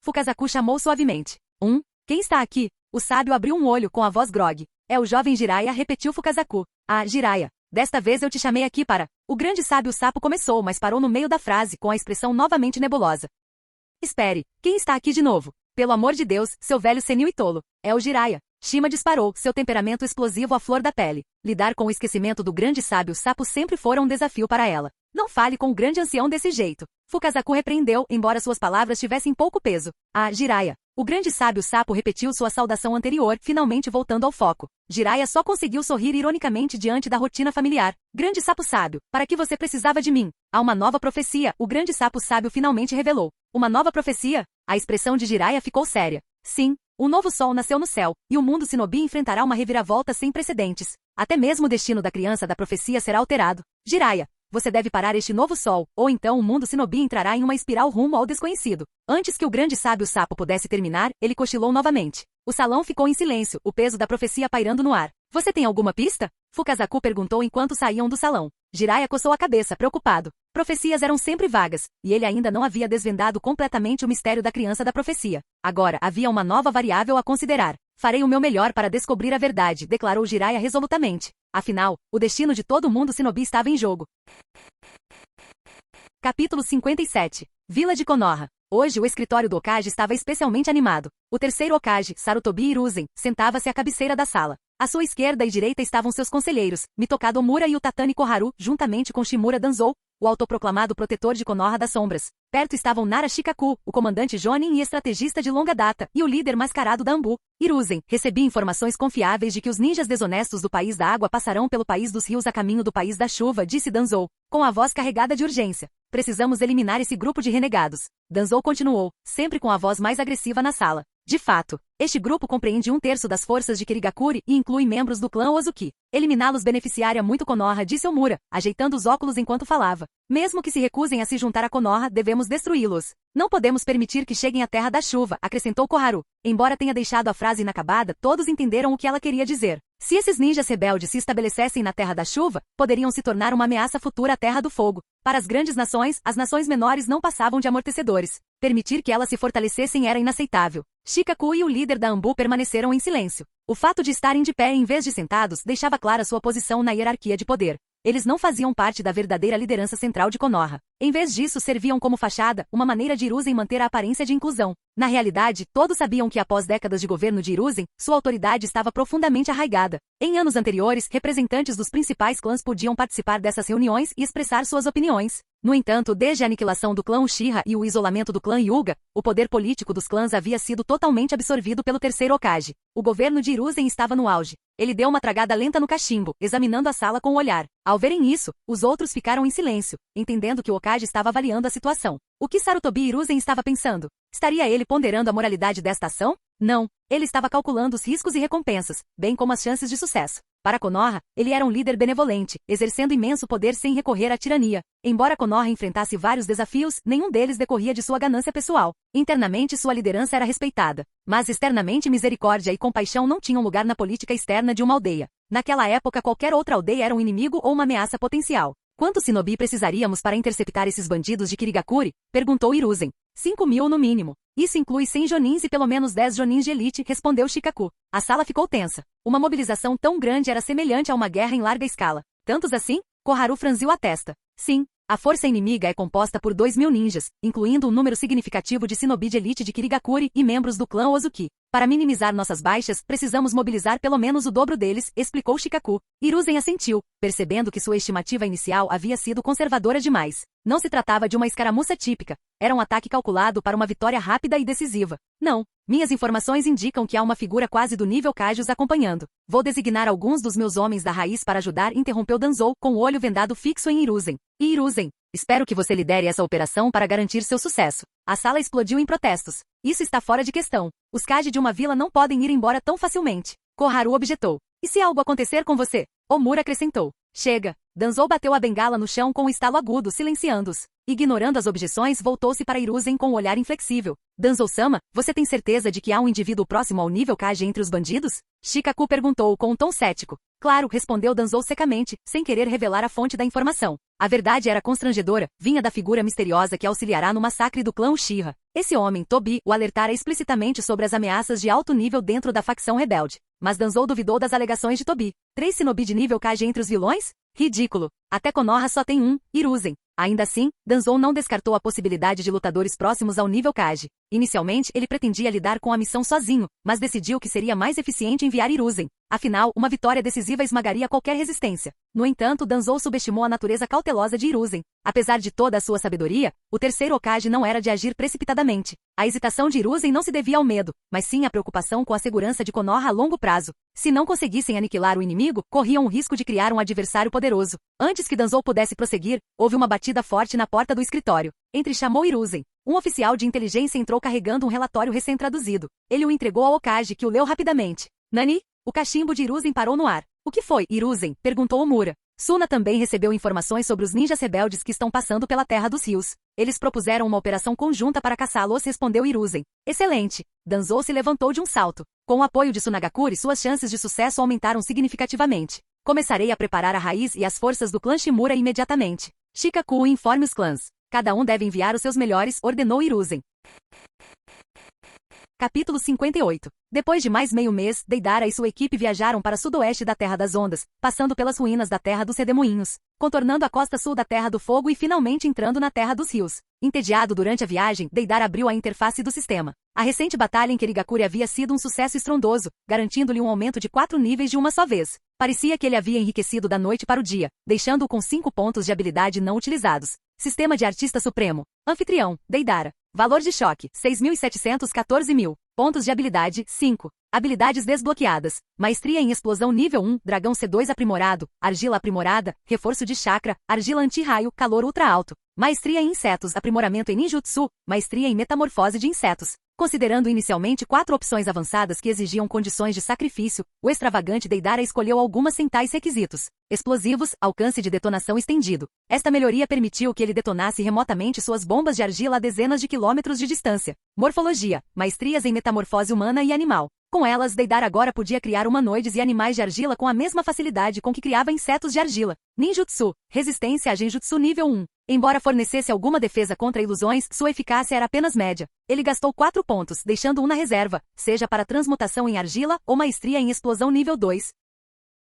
Fukazaku chamou suavemente. Quem está aqui? O sábio abriu um olho com a voz grogue. É o jovem Jiraiya, repetiu Fukazaku. Ah, Jiraiya. Desta vez eu te chamei aqui para... O grande sábio sapo começou, mas parou no meio da frase, com a expressão novamente nebulosa. Espere, quem está aqui de novo? Pelo amor de Deus, seu velho senil e tolo. É o Jiraiya. Shima disparou, seu temperamento explosivo à flor da pele. Lidar com o esquecimento do grande sábio sapo sempre fora um desafio para ela. Não fale com o grande ancião desse jeito. Fukazaku repreendeu, embora suas palavras tivessem pouco peso. Ah, Jiraiya. O grande sábio sapo repetiu sua saudação anterior, finalmente voltando ao foco. Jiraiya só conseguiu sorrir ironicamente diante da rotina familiar. Grande sapo sábio, para que você precisava de mim? Há uma nova profecia, o grande sapo sábio finalmente revelou. Uma nova profecia? A expressão de Jiraiya ficou séria. Sim, um novo sol nasceu no céu, e o mundo Shinobi enfrentará uma reviravolta sem precedentes. Até mesmo o destino da criança da profecia será alterado. Jiraiya, você deve parar este novo sol, ou então o mundo Shinobi entrará em uma espiral rumo ao desconhecido. Antes que o grande sábio sapo pudesse terminar, ele cochilou novamente. O salão ficou em silêncio, o peso da profecia pairando no ar. Você tem alguma pista? Fukazaku perguntou enquanto saíam do salão. Jiraiya coçou a cabeça, preocupado. Profecias eram sempre vagas, e ele ainda não havia desvendado completamente o mistério da criança da profecia. Agora, havia uma nova variável a considerar. Farei o meu melhor para descobrir a verdade, declarou Jiraiya resolutamente. Afinal, o destino de todo mundo Shinobi estava em jogo. Capítulo 57. Vila de Konoha. Hoje o escritório do Hokage estava especialmente animado. O terceiro Hokage, Sarutobi Hiruzen, sentava-se à cabeceira da sala. À sua esquerda e direita estavam seus conselheiros, Mitokado Omura e o Tatani Koharu, juntamente com Shimura Danzou, o autoproclamado protetor de Konoha das sombras. Perto estavam Nara Shikaku, o comandante Jonin e estrategista de longa data, e o líder mascarado da Anbu, Hiruzen. Recebi informações confiáveis de que os ninjas desonestos do país da água passarão pelo país dos rios a caminho do país da chuva, disse Danzou, com a voz carregada de urgência. Precisamos eliminar esse grupo de renegados. Danzou continuou, sempre com a voz mais agressiva na sala. De fato, este grupo compreende 1/3 das forças de Kirigakuri e inclui membros do clã Ozuki. Eliminá-los beneficiaria muito Konoha, disse Omura, ajeitando os óculos enquanto falava. Mesmo que se recusem a se juntar a Konoha, devemos destruí-los. Não podemos permitir que cheguem à Terra da Chuva, acrescentou Koharu. Embora tenha deixado a frase inacabada, todos entenderam o que ela queria dizer. Se esses ninjas rebeldes se estabelecessem na Terra da Chuva, poderiam se tornar uma ameaça futura à Terra do Fogo. Para as grandes nações, as nações menores não passavam de amortecedores. Permitir que elas se fortalecessem era inaceitável. Shikaku e o líder da Anbu permaneceram em silêncio. O fato de estarem de pé em vez de sentados deixava clara sua posição na hierarquia de poder. Eles não faziam parte da verdadeira liderança central de Konoha. Em vez disso, serviam como fachada, uma maneira de Hiruzen manter a aparência de inclusão. Na realidade, todos sabiam que após décadas de governo de Hiruzen, sua autoridade estava profundamente arraigada. Em anos anteriores, representantes dos principais clãs podiam participar dessas reuniões e expressar suas opiniões. No entanto, desde a aniquilação do clã Uchiha e o isolamento do clã Hyuga, o poder político dos clãs havia sido totalmente absorvido pelo terceiro Hokage. O governo de Hiruzen estava no auge. Ele deu uma tragada lenta no cachimbo, examinando a sala com o olhar. Ao verem isso, os outros ficaram em silêncio, entendendo que o Hokage estava avaliando a situação. O que Sarutobi Hiruzen estava pensando? Estaria ele ponderando a moralidade desta ação? Não. Ele estava calculando os riscos e recompensas, bem como as chances de sucesso. Para Konoha, ele era um líder benevolente, exercendo imenso poder sem recorrer à tirania. Embora Konoha enfrentasse vários desafios, nenhum deles decorria de sua ganância pessoal. Internamente sua liderança era respeitada. Mas externamente misericórdia e compaixão não tinham lugar na política externa de uma aldeia. Naquela época qualquer outra aldeia era um inimigo ou uma ameaça potencial. Quantos Shinobi precisaríamos para interceptar esses bandidos de Kirigakuri? Perguntou Hiruzen. 5.000 no mínimo. Isso inclui 100 jonins e pelo menos 10 jonins de elite, respondeu Shikaku. A sala ficou tensa. Uma mobilização tão grande era semelhante a uma guerra em larga escala. Tantos assim? Koharu franziu a testa. Sim. A força inimiga é composta por 2.000 ninjas, incluindo um número significativo de Shinobi de elite de Kirigakuri e membros do clã Ozuki. Para minimizar nossas baixas, precisamos mobilizar pelo menos o dobro deles, explicou Shikaku. Hiruzen assentiu, percebendo que sua estimativa inicial havia sido conservadora demais. Não se tratava de uma escaramuça típica. Era um ataque calculado para uma vitória rápida e decisiva. Não. Minhas informações indicam que há uma figura quase do nível Kage os acompanhando. Vou designar alguns dos meus homens da raiz para ajudar, interrompeu Danzou, com o olho vendado fixo em Hiruzen. E Hiruzen, espero que você lidere essa operação para garantir seu sucesso. A sala explodiu em protestos. Isso está fora de questão. Os Kage de uma vila não podem ir embora tão facilmente. Koharu objetou. E se algo acontecer com você? Omura acrescentou. Chega. Danzou bateu a bengala no chão com um estalo agudo, silenciando-os. Ignorando as objeções, voltou-se para Hiruzen com um olhar inflexível. Danzou-sama, você tem certeza de que há um indivíduo próximo ao nível Kage entre os bandidos? Shikaku perguntou com um tom cético. Claro, respondeu Danzou secamente, sem querer revelar a fonte da informação. A verdade era constrangedora, vinha da figura misteriosa que auxiliará no massacre do clã Uchiha. Esse homem, Tobi, o alertara explicitamente sobre as ameaças de alto nível dentro da facção rebelde. Mas Danzou duvidou das alegações de Tobi. 3 shinobi de nível Kage entre os vilões? Ridículo. Até Konoha só tem um, Hiruzen. Ainda assim, Danzou não descartou a possibilidade de lutadores próximos ao nível Kage. Inicialmente, ele pretendia lidar com a missão sozinho, mas decidiu que seria mais eficiente enviar Hiruzen. Afinal, uma vitória decisiva esmagaria qualquer resistência. No entanto, Danzou subestimou a natureza cautelosa de Hiruzen. Apesar de toda a sua sabedoria, o terceiro Hokage não era de agir precipitadamente. A hesitação de Hiruzen não se devia ao medo, mas sim à preocupação com a segurança de Konoha a longo prazo. Se não conseguissem aniquilar o inimigo, corriam o risco de criar um adversário poderoso. Antes que Danzou pudesse prosseguir, houve uma batida forte na porta do escritório. Entre chamou Hiruzen. Um oficial de inteligência entrou carregando um relatório recém-traduzido. Ele o entregou ao Hokage, que o leu rapidamente. Nani? O cachimbo de Hiruzen parou no ar. O que foi, Hiruzen? Perguntou Omura. Suna também recebeu informações sobre os ninjas rebeldes que estão passando pela Terra dos Rios. Eles propuseram uma operação conjunta para caçá-los, respondeu Hiruzen. Excelente. Danzou se levantou de um salto. Com o apoio de Tsunagakure, suas chances de sucesso aumentaram significativamente. Começarei a preparar a raiz e as forças do clã Shimura imediatamente. Shikaku informe os clãs. Cada um deve enviar os seus melhores, ordenou Hiruzen. Capítulo 58. Depois de mais meio mês, Deidara e sua equipe viajaram para sudoeste da Terra das Ondas, passando pelas ruínas da Terra dos Redemoinhos, contornando a costa sul da Terra do Fogo e finalmente entrando na Terra dos Rios. Entediado durante a viagem, Deidara abriu a interface do sistema. A recente batalha em Kirigakure havia sido um sucesso estrondoso, garantindo-lhe um aumento de 4 níveis de uma só vez. Parecia que ele havia enriquecido da noite para o dia, deixando-o com 5 pontos de habilidade não utilizados. Sistema de Artista Supremo. Anfitrião, Deidara. Valor de choque, 6.714.000. Pontos de habilidade, 5. Habilidades desbloqueadas. Maestria em Explosão nível 1, Dragão C2 aprimorado, Argila aprimorada, Reforço de chakra, Argila anti-raio, Calor ultra alto. Maestria em Insetos, Aprimoramento em Ninjutsu, Maestria em Metamorfose de Insetos. Considerando inicialmente 4 opções avançadas que exigiam condições de sacrifício, o extravagante Deidara escolheu algumas sem tais requisitos. Explosivos, alcance de detonação estendido. Esta melhoria permitiu que ele detonasse remotamente suas bombas de argila a dezenas de quilômetros de distância. Morfologia, maestrias em metamorfose humana e animal. Com elas, Deidara agora podia criar humanoides e animais de argila com a mesma facilidade com que criava insetos de argila. Ninjutsu, resistência a genjutsu nível 1. Embora fornecesse alguma defesa contra ilusões, sua eficácia era apenas média. Ele gastou 4 pontos, deixando um na reserva, seja para transmutação em argila ou maestria em explosão nível 2.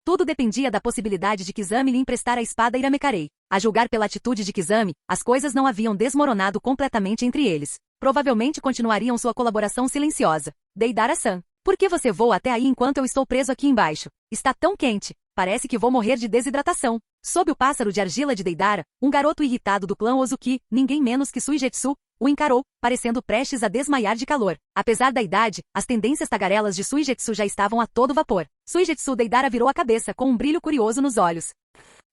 Tudo dependia da possibilidade de Kizami lhe emprestar a espada Iramekarei. A julgar pela atitude de Kizami, as coisas não haviam desmoronado completamente entre eles. Provavelmente continuariam sua colaboração silenciosa. Deidara-san. Por que você voa até aí enquanto eu estou preso aqui embaixo? Está tão quente. Parece que vou morrer de desidratação. Sob o pássaro de argila de Deidara, um garoto irritado do clã Ozuki, ninguém menos que Suigetsu, o encarou, parecendo prestes a desmaiar de calor. Apesar da idade, as tendências tagarelas de Suigetsu já estavam a todo vapor. Suigetsu Deidara virou a cabeça com um brilho curioso nos olhos.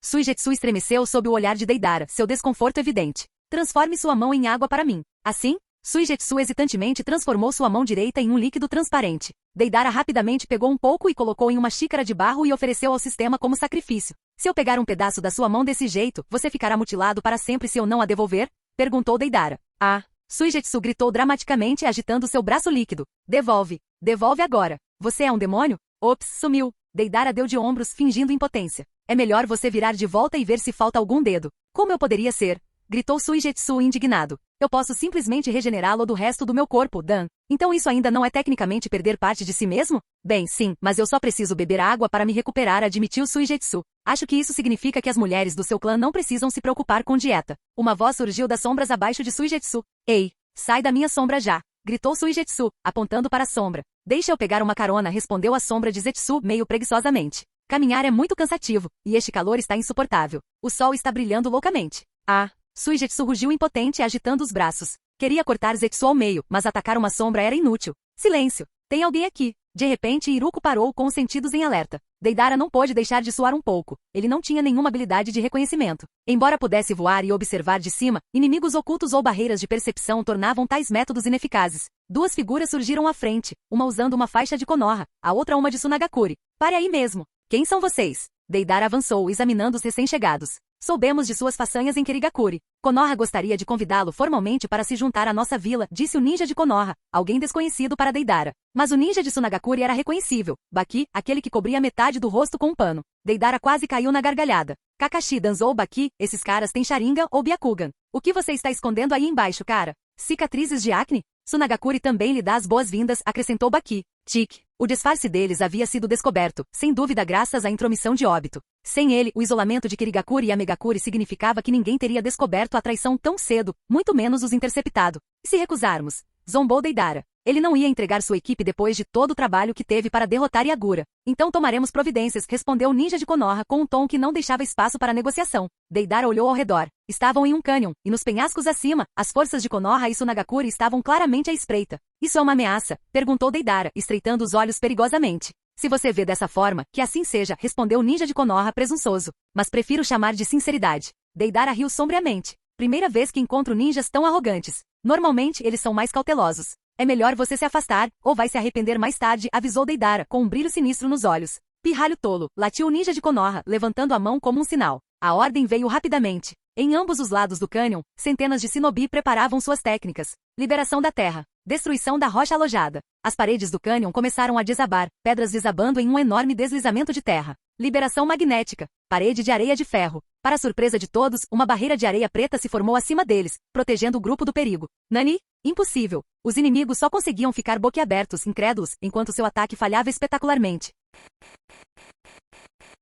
Suigetsu estremeceu sob o olhar de Deidara, seu desconforto evidente. Transforme sua mão em água para mim. Assim, Suigetsu hesitantemente transformou sua mão direita em um líquido transparente. Deidara rapidamente pegou um pouco e colocou em uma xícara de barro e ofereceu ao sistema como sacrifício. Se eu pegar um pedaço da sua mão desse jeito, você ficará mutilado para sempre se eu não a devolver? Perguntou Deidara. Ah! Suigetsu gritou dramaticamente agitando seu braço líquido. Devolve! Devolve agora! Você é um demônio? Ops, sumiu! Deidara deu de ombros, fingindo impotência. É melhor você virar de volta e ver se falta algum dedo. Como eu poderia ser? Gritou Suigetsu indignado. Eu posso simplesmente regenerá-lo do resto do meu corpo, Dan. Então isso ainda não é tecnicamente perder parte de si mesmo? Bem, sim, mas eu só preciso beber água para me recuperar, admitiu Suigetsu. Acho que isso significa que as mulheres do seu clã não precisam se preocupar com dieta. Uma voz surgiu das sombras abaixo de Suigetsu. Ei, sai da minha sombra já! Gritou Suigetsu, apontando para a sombra. Deixa eu pegar uma carona, respondeu a sombra de Zetsu meio preguiçosamente. Caminhar é muito cansativo, e este calor está insuportável. O sol está brilhando loucamente. Ah! Suigetsu rugiu impotente agitando os braços. Queria cortar Zetsu ao meio, mas atacar uma sombra era inútil. Silêncio! Tem alguém aqui! De repente Iruko parou com os sentidos em alerta. Deidara não pôde deixar de suar um pouco. Ele não tinha nenhuma habilidade de reconhecimento. Embora pudesse voar e observar de cima, inimigos ocultos ou barreiras de percepção tornavam tais métodos ineficazes. 2 figuras surgiram à frente, uma usando uma faixa de Konoha, a outra uma de Tsunagakure. Pare aí mesmo! Quem são vocês? Deidara avançou, examinando os recém-chegados. Soubemos de suas façanhas em Kirigakuri. Konoha gostaria de convidá-lo formalmente para se juntar à nossa vila, disse o ninja de Konoha, alguém desconhecido para Deidara. Mas o ninja de Tsunagakuri era reconhecível. Baki, aquele que cobria metade do rosto com um pano. Deidara quase caiu na gargalhada. Kakashi dançou Baki, esses caras têm Sharingan ou Byakugan. O que você está escondendo aí embaixo, cara? Cicatrizes de acne? Tsunagakuri também lhe dá as boas-vindas, acrescentou Baki. Tic. O disfarce deles havia sido descoberto, sem dúvida graças à intromissão de Obito. Sem ele, o isolamento de Kirigakuri e Amegakuri significava que ninguém teria descoberto a traição tão cedo, muito menos os interceptado. E se recusarmos? Zombou Deidara. Ele não ia entregar sua equipe depois de todo o trabalho que teve para derrotar Yagura. Então tomaremos providências, respondeu o ninja de Konoha com um tom que não deixava espaço para negociação. Deidara olhou ao redor. Estavam em um cânion, e nos penhascos acima, as forças de Konoha e Tsunagakuri estavam claramente à espreita. Isso é uma ameaça? Perguntou Deidara, estreitando os olhos perigosamente. Se você vê dessa forma, que assim seja, respondeu o ninja de Konoha presunçoso. Mas prefiro chamar de sinceridade. Deidara riu sombriamente. Primeira vez que encontro ninjas tão arrogantes. Normalmente, eles são mais cautelosos. É melhor você se afastar, ou vai se arrepender mais tarde, avisou Deidara, com um brilho sinistro nos olhos. Pirralho tolo, latiu o ninja de Konoha, levantando a mão como um sinal. A ordem veio rapidamente. Em ambos os lados do cânion, centenas de shinobi preparavam suas técnicas. Liberação da terra. Destruição da rocha alojada. As paredes do cânion começaram a desabar, pedras desabando em um enorme deslizamento de terra. Liberação magnética. Parede de areia de ferro. Para surpresa de todos, uma barreira de areia preta se formou acima deles, protegendo o grupo do perigo. Nani? Impossível. Os inimigos só conseguiam ficar boquiabertos, incrédulos, enquanto seu ataque falhava espetacularmente.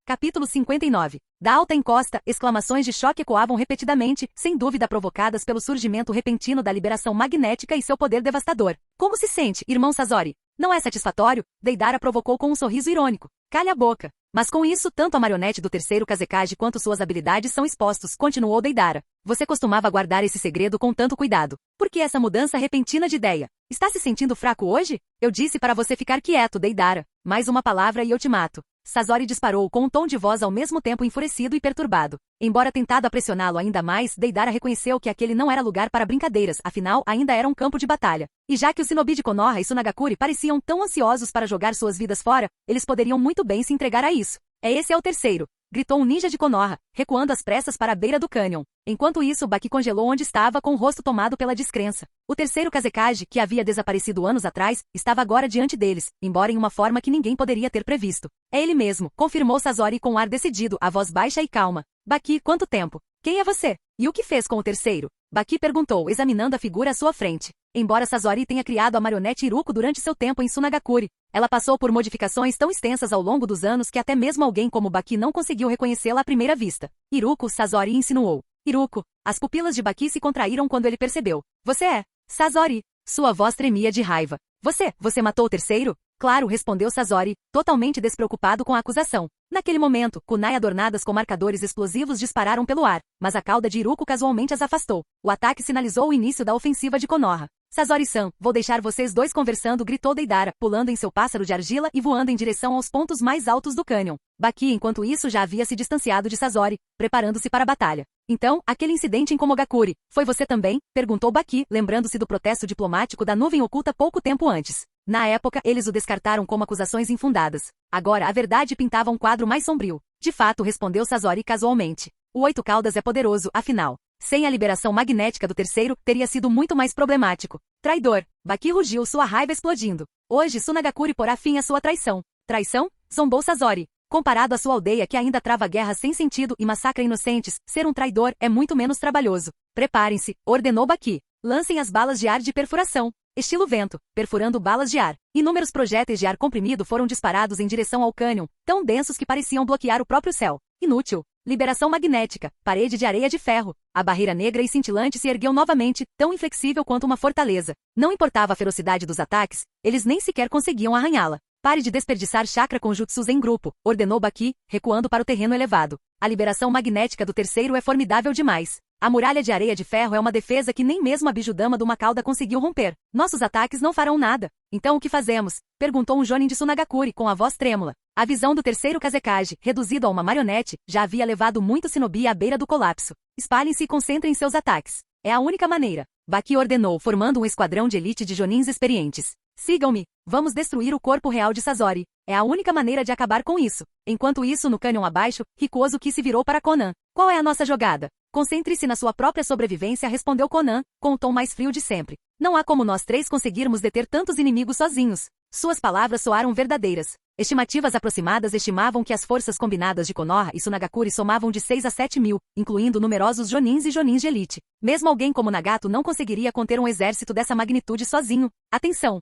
Capítulo 59. Da alta encosta, exclamações de choque ecoavam repetidamente, sem dúvida provocadas pelo surgimento repentino da liberação magnética e seu poder devastador. Como se sente, irmão Sasori? Não é satisfatório? Deidara provocou com um sorriso irônico. Calha a boca. Mas com isso, tanto a marionete do terceiro Kazekage quanto suas habilidades são expostos, continuou Deidara. Você costumava guardar esse segredo com tanto cuidado. Por que essa mudança repentina de ideia? Está se sentindo fraco hoje? Eu disse para você ficar quieto, Deidara. Mais uma palavra e eu te mato. Sasori disparou com um tom de voz ao mesmo tempo enfurecido e perturbado. Embora tentado a pressioná-lo ainda mais, Deidara reconheceu que aquele não era lugar para brincadeiras, afinal, ainda era um campo de batalha. E já que os shinobi de Konoha e Tsunagakuri pareciam tão ansiosos para jogar suas vidas fora, eles poderiam muito bem se entregar a isso. Esse é o terceiro, gritou um ninja de Konoha, recuando às pressas para a beira do cânion. Enquanto isso, Baki congelou onde estava com o rosto tomado pela descrença. O terceiro Kazekage, que havia desaparecido anos atrás, estava agora diante deles, embora em uma forma que ninguém poderia ter previsto. É ele mesmo, confirmou Sasori com um ar decidido, a voz baixa e calma. Baki, quanto tempo? Quem é você? E o que fez com o terceiro? Baki perguntou, examinando a figura à sua frente. Embora Sasori tenha criado a marionete Iruko durante seu tempo em Tsunagakuri, ela passou por modificações tão extensas ao longo dos anos que até mesmo alguém como Baki não conseguiu reconhecê-la à primeira vista. Iruko, Sasori insinuou. Iruko. As pupilas de Baki se contraíram quando ele percebeu. Você é Sasori. Sua voz tremia de raiva. Você matou o terceiro? Claro, respondeu Sasori, totalmente despreocupado com a acusação. Naquele momento, kunai adornadas com marcadores explosivos dispararam pelo ar, mas a cauda de Iruko casualmente as afastou. O ataque sinalizou o início da ofensiva de Konoha. Sasori-san, vou deixar vocês dois conversando, gritou Deidara, pulando em seu pássaro de argila e voando em direção aos pontos mais altos do cânion. Baki, enquanto isso, já havia se distanciado de Sasori, preparando-se para a batalha. Então, aquele incidente em Komogakuri, foi você também? Perguntou Baki, lembrando-se do protesto diplomático da nuvem oculta pouco tempo antes. Na época, eles o descartaram como acusações infundadas. Agora, a verdade pintava um quadro mais sombrio. De fato, respondeu Sasori casualmente. O Oito Caudas é poderoso, afinal. Sem a liberação magnética do terceiro, teria sido muito mais problemático. Traidor. Baki rugiu, sua raiva explodindo. Hoje, Tsunagakuri porá fim à sua traição. Traição? Zombou Sasori. Comparado à sua aldeia que ainda trava guerras sem sentido e massacra inocentes, ser um traidor é muito menos trabalhoso. Preparem-se, ordenou Baki. Lancem as balas de ar de perfuração. Estilo vento, perfurando balas de ar. Inúmeros projéteis de ar comprimido foram disparados em direção ao cânion, tão densos que pareciam bloquear o próprio céu. Inútil. Liberação magnética, parede de areia de ferro. A barreira negra e cintilante se ergueu novamente, tão inflexível quanto uma fortaleza. Não importava a ferocidade dos ataques, eles nem sequer conseguiam arranhá-la. Pare de desperdiçar chakra com jutsus em grupo, ordenou Baki, recuando para o terreno elevado. A liberação magnética do terceiro é formidável demais. A muralha de areia de ferro é uma defesa que nem mesmo a bijudama do Macauda conseguiu romper. Nossos ataques não farão nada. Então o que fazemos? Perguntou um jonin de Tsunagakuri com a voz trêmula. A visão do terceiro Kazekage, reduzido a uma marionete, já havia levado muito shinobi à beira do colapso. Espalhem-se e concentrem seus ataques. É a única maneira. Baki ordenou, formando um esquadrão de elite de jonins experientes. Sigam-me. Vamos destruir o corpo real de Sasori. É a única maneira de acabar com isso. Enquanto isso, no cânion abaixo, Rikuozuki se virou para Conan. Qual é a nossa jogada? Concentre-se na sua própria sobrevivência, respondeu Conan, com o tom mais frio de sempre. Não há como nós três conseguirmos deter tantos inimigos sozinhos. Suas palavras soaram verdadeiras. Estimativas aproximadas estimavam que as forças combinadas de Konoha e Sunagakure somavam de 6 a 7 mil, incluindo numerosos jonins e jonins de elite. Mesmo alguém como Nagato não conseguiria conter um exército dessa magnitude sozinho. Atenção!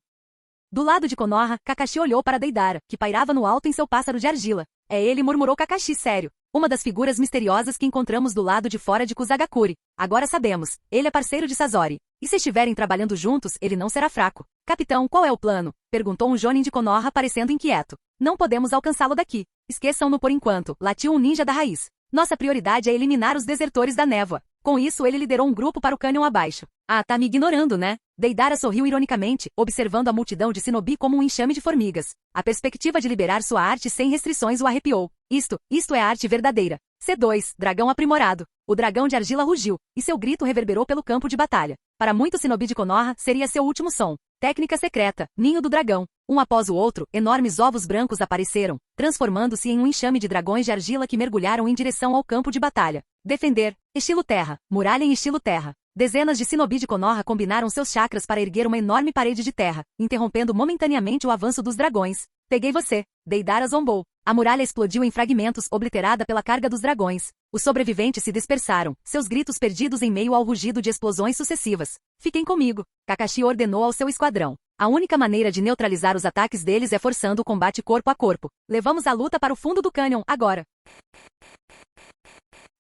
Do lado de Konoha, Kakashi olhou para Deidara, que pairava no alto em seu pássaro de argila. É ele, murmurou Kakashi sério. Uma das figuras misteriosas que encontramos do lado de fora de Kusagakure. Agora sabemos, ele é parceiro de Sasori. E se estiverem trabalhando juntos, ele não será fraco. Capitão, qual é o plano? Perguntou um jonin de Konoha parecendo inquieto. Não podemos alcançá-lo daqui. Esqueçam-no por enquanto, latiu um ninja da raiz. Nossa prioridade é eliminar os desertores da névoa. Com isso ele liderou um grupo para o cânion abaixo. Ah, tá me ignorando, né? Deidara sorriu ironicamente, observando a multidão de shinobi como um enxame de formigas. A perspectiva de liberar sua arte sem restrições o arrepiou. Isto é arte verdadeira. C2, dragão aprimorado. O dragão de argila rugiu, e seu grito reverberou pelo campo de batalha. Para muitos shinobi de Konoha, seria seu último som. Técnica secreta, ninho do dragão. Um após o outro, enormes ovos brancos apareceram, transformando-se em um enxame de dragões de argila que mergulharam em direção ao campo de batalha. Defender. Estilo terra. Muralha em estilo terra. Dezenas de shinobi de Konoha combinaram seus chakras para erguer uma enorme parede de terra, interrompendo momentaneamente o avanço dos dragões. Peguei você. Deidara zombou. A muralha explodiu em fragmentos, obliterada pela carga dos dragões. Os sobreviventes se dispersaram, seus gritos perdidos em meio ao rugido de explosões sucessivas. Fiquem comigo. Kakashi ordenou ao seu esquadrão. A única maneira de neutralizar os ataques deles é forçando o combate corpo a corpo. Levamos a luta para o fundo do cânion, agora.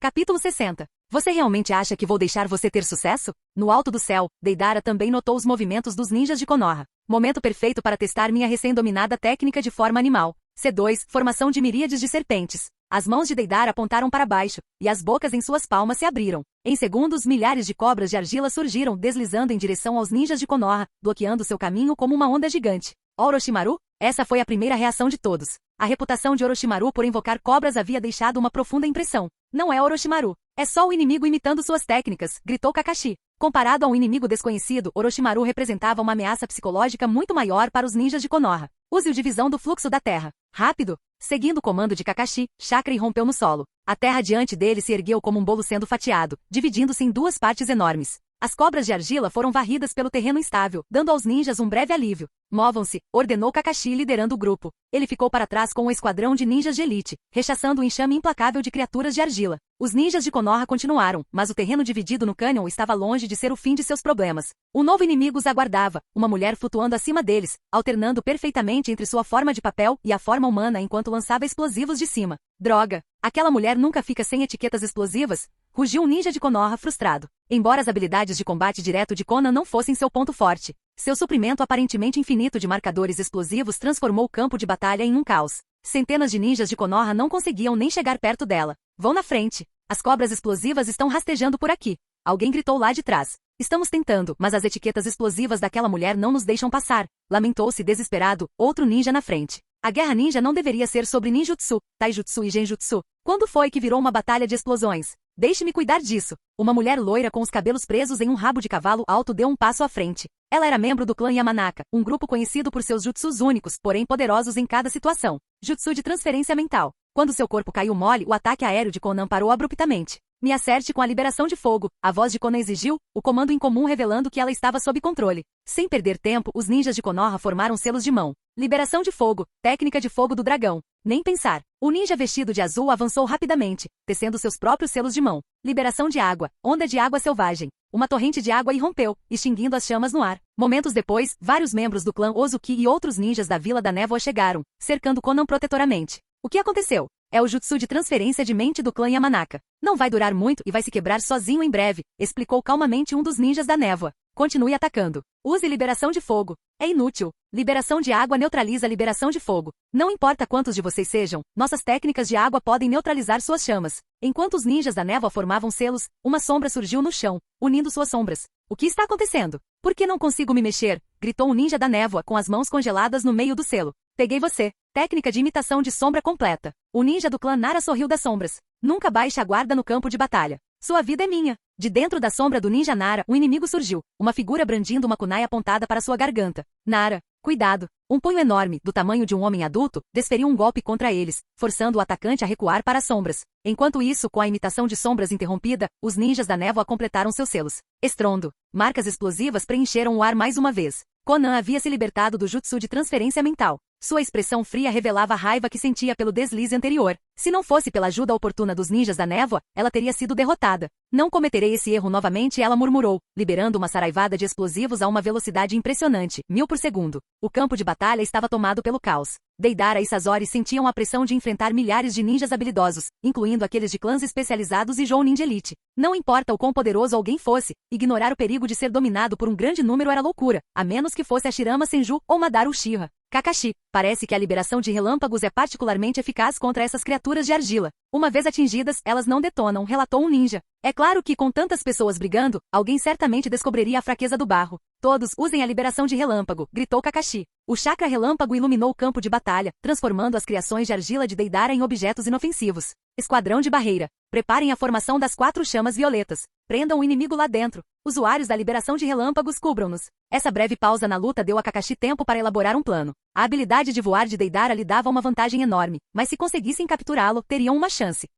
Capítulo 60. Você realmente acha que vou deixar você ter sucesso? No alto do céu, Deidara também notou os movimentos dos ninjas de Konoha. Momento perfeito para testar minha recém-dominada técnica de forma animal. C2, formação de miríades de serpentes. As mãos de Deidara apontaram para baixo, e as bocas em suas palmas se abriram. Em segundos, milhares de cobras de argila surgiram, deslizando em direção aos ninjas de Konoha, bloqueando seu caminho como uma onda gigante. Orochimaru? Essa foi a primeira reação de todos. A reputação de Orochimaru por invocar cobras havia deixado uma profunda impressão. Não é Orochimaru. É só o inimigo imitando suas técnicas, gritou Kakashi. Comparado a um inimigo desconhecido, Orochimaru representava uma ameaça psicológica muito maior para os ninjas de Konoha. Use o divisão do fluxo da terra. Rápido! Seguindo o comando de Kakashi, chakra irrompeu no solo. A terra diante dele se ergueu como um bolo sendo fatiado, dividindo-se em duas partes enormes. As cobras de argila foram varridas pelo terreno instável, dando aos ninjas um breve alívio. Movam-se, ordenou Kakashi liderando o grupo. Ele ficou para trás com um esquadrão de ninjas de elite, rechaçando o enxame implacável de criaturas de argila. Os ninjas de Konoha continuaram, mas o terreno dividido no cânion estava longe de ser o fim de seus problemas. Um novo inimigo os aguardava, uma mulher flutuando acima deles, alternando perfeitamente entre sua forma de papel e a forma humana enquanto lançava explosivos de cima. Droga! Aquela mulher nunca fica sem etiquetas explosivas? Rugiu um ninja de Konoha frustrado. Embora as habilidades de combate direto de Conan não fossem seu ponto forte, seu suprimento aparentemente infinito de marcadores explosivos transformou o campo de batalha em um caos. Centenas de ninjas de Konoha não conseguiam nem chegar perto dela. Vão na frente. As cobras explosivas estão rastejando por aqui. Alguém gritou lá de trás. Estamos tentando, mas as etiquetas explosivas daquela mulher não nos deixam passar. Lamentou-se desesperado, outro ninja na frente. A guerra ninja não deveria ser sobre ninjutsu, taijutsu e genjutsu. Quando foi que virou uma batalha de explosões? Deixe-me cuidar disso. Uma mulher loira com os cabelos presos em um rabo de cavalo alto deu um passo à frente. Ela era membro do clã Yamanaka, um grupo conhecido por seus jutsus únicos, porém poderosos em cada situação. Jutsu de transferência mental. Quando seu corpo caiu mole, o ataque aéreo de Conan parou abruptamente. Me acerte com a liberação de fogo, a voz de Conan exigiu, o comando incomum revelando que ela estava sob controle. Sem perder tempo, os ninjas de Konoha formaram selos de mão. Liberação de fogo, técnica de fogo do dragão. Nem pensar. O ninja vestido de azul avançou rapidamente, tecendo seus próprios selos de mão. Liberação de água, onda de água selvagem. Uma torrente de água irrompeu, extinguindo as chamas no ar. Momentos depois, vários membros do clã Ozuki e outros ninjas da Vila da Névoa chegaram, cercando Conan protetoramente. O que aconteceu? É o jutsu de transferência de mente do clã Yamanaka. Não vai durar muito e vai se quebrar sozinho em breve, explicou calmamente um dos ninjas da névoa. Continue atacando. Use liberação de fogo. É inútil. Liberação de água neutraliza liberação de fogo. Não importa quantos de vocês sejam, nossas técnicas de água podem neutralizar suas chamas. Enquanto os ninjas da névoa formavam selos, uma sombra surgiu no chão, unindo suas sombras. O que está acontecendo? Por que não consigo me mexer? Gritou um ninja da névoa com as mãos congeladas no meio do selo. Peguei você. Técnica de imitação de sombra completa. O ninja do clã Nara sorriu das sombras. Nunca baixe a guarda no campo de batalha. Sua vida é minha. De dentro da sombra do ninja Nara, um inimigo surgiu. Uma figura brandindo uma kunai apontada para sua garganta. Nara. Cuidado! Um punho enorme, do tamanho de um homem adulto, desferiu um golpe contra eles, forçando o atacante a recuar para as sombras. Enquanto isso, com a imitação de sombras interrompida, os ninjas da névoa completaram seus selos. Estrondo. Marcas explosivas preencheram o ar mais uma vez. Conan havia se libertado do jutsu de transferência mental. Sua expressão fria revelava a raiva que sentia pelo deslize anterior. Se não fosse pela ajuda oportuna dos ninjas da névoa, ela teria sido derrotada. Não cometerei esse erro novamente, ela murmurou, liberando uma saraivada de explosivos a uma velocidade impressionante, 1000 por segundo. O campo de batalha estava tomado pelo caos. Deidara e Sasori sentiam a pressão de enfrentar milhares de ninjas habilidosos, incluindo aqueles de clãs especializados e Jonin Ninja Elite. Não importa o quão poderoso alguém fosse, ignorar o perigo de ser dominado por um grande número era loucura, a menos que fosse a Shirama Senju ou Madara Uchiha. Kakashi, parece que a liberação de relâmpagos é particularmente eficaz contra essas criaturas de argila. Uma vez atingidas, elas não detonam, relatou um ninja. É claro que com tantas pessoas brigando, alguém certamente descobriria a fraqueza do barro. Todos usem a liberação de relâmpago, gritou Kakashi. O chakra relâmpago iluminou o campo de batalha, transformando as criações de argila de Deidara em objetos inofensivos. Esquadrão de barreira. Preparem a formação das 4 chamas violetas. Prendam o inimigo lá dentro. Usuários da liberação de relâmpagos cubram-nos. Essa breve pausa na luta deu a Kakashi tempo para elaborar um plano. A habilidade de voar de Deidara lhe dava uma vantagem enorme, mas se conseguissem capturá-lo, teriam uma chance.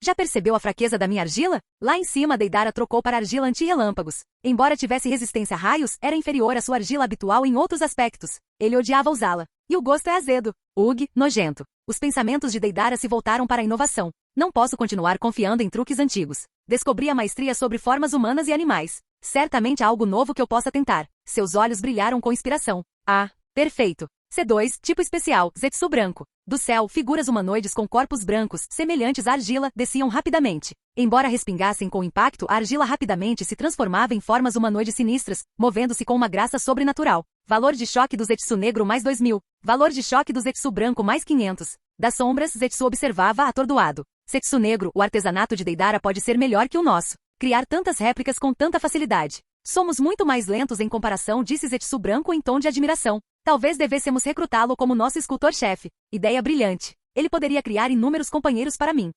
Já percebeu a fraqueza da minha argila? Lá em cima, Deidara trocou para argila anti-relâmpagos. Embora tivesse resistência a raios, era inferior à sua argila habitual em outros aspectos. Ele odiava usá-la. E o gosto é azedo. Ugh, nojento. Os pensamentos de Deidara se voltaram para a inovação. Não posso continuar confiando em truques antigos. Descobri a maestria sobre formas humanas e animais. Certamente há algo novo que eu possa tentar. Seus olhos brilharam com inspiração. Ah, perfeito. C2, tipo especial, Zetsu branco. Do céu, figuras humanoides com corpos brancos, semelhantes à argila, desciam rapidamente. Embora respingassem com impacto, a argila rapidamente se transformava em formas humanoides sinistras, movendo-se com uma graça sobrenatural. Valor de choque do Zetsu negro mais 2000. Valor de choque do Zetsu branco mais 500. Das sombras, Zetsu observava atordoado. Zetsu negro, o artesanato de Deidara pode ser melhor que o nosso. Criar tantas réplicas com tanta facilidade. Somos muito mais lentos em comparação, disse Zetsu branco em tom de admiração. Talvez devêssemos recrutá-lo como nosso escultor-chefe. Ideia brilhante. Ele poderia criar inúmeros companheiros para mim.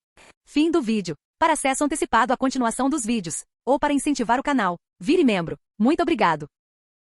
Fim do vídeo. Para acesso antecipado à continuação dos vídeos, ou para incentivar o canal, vire membro. Muito obrigado.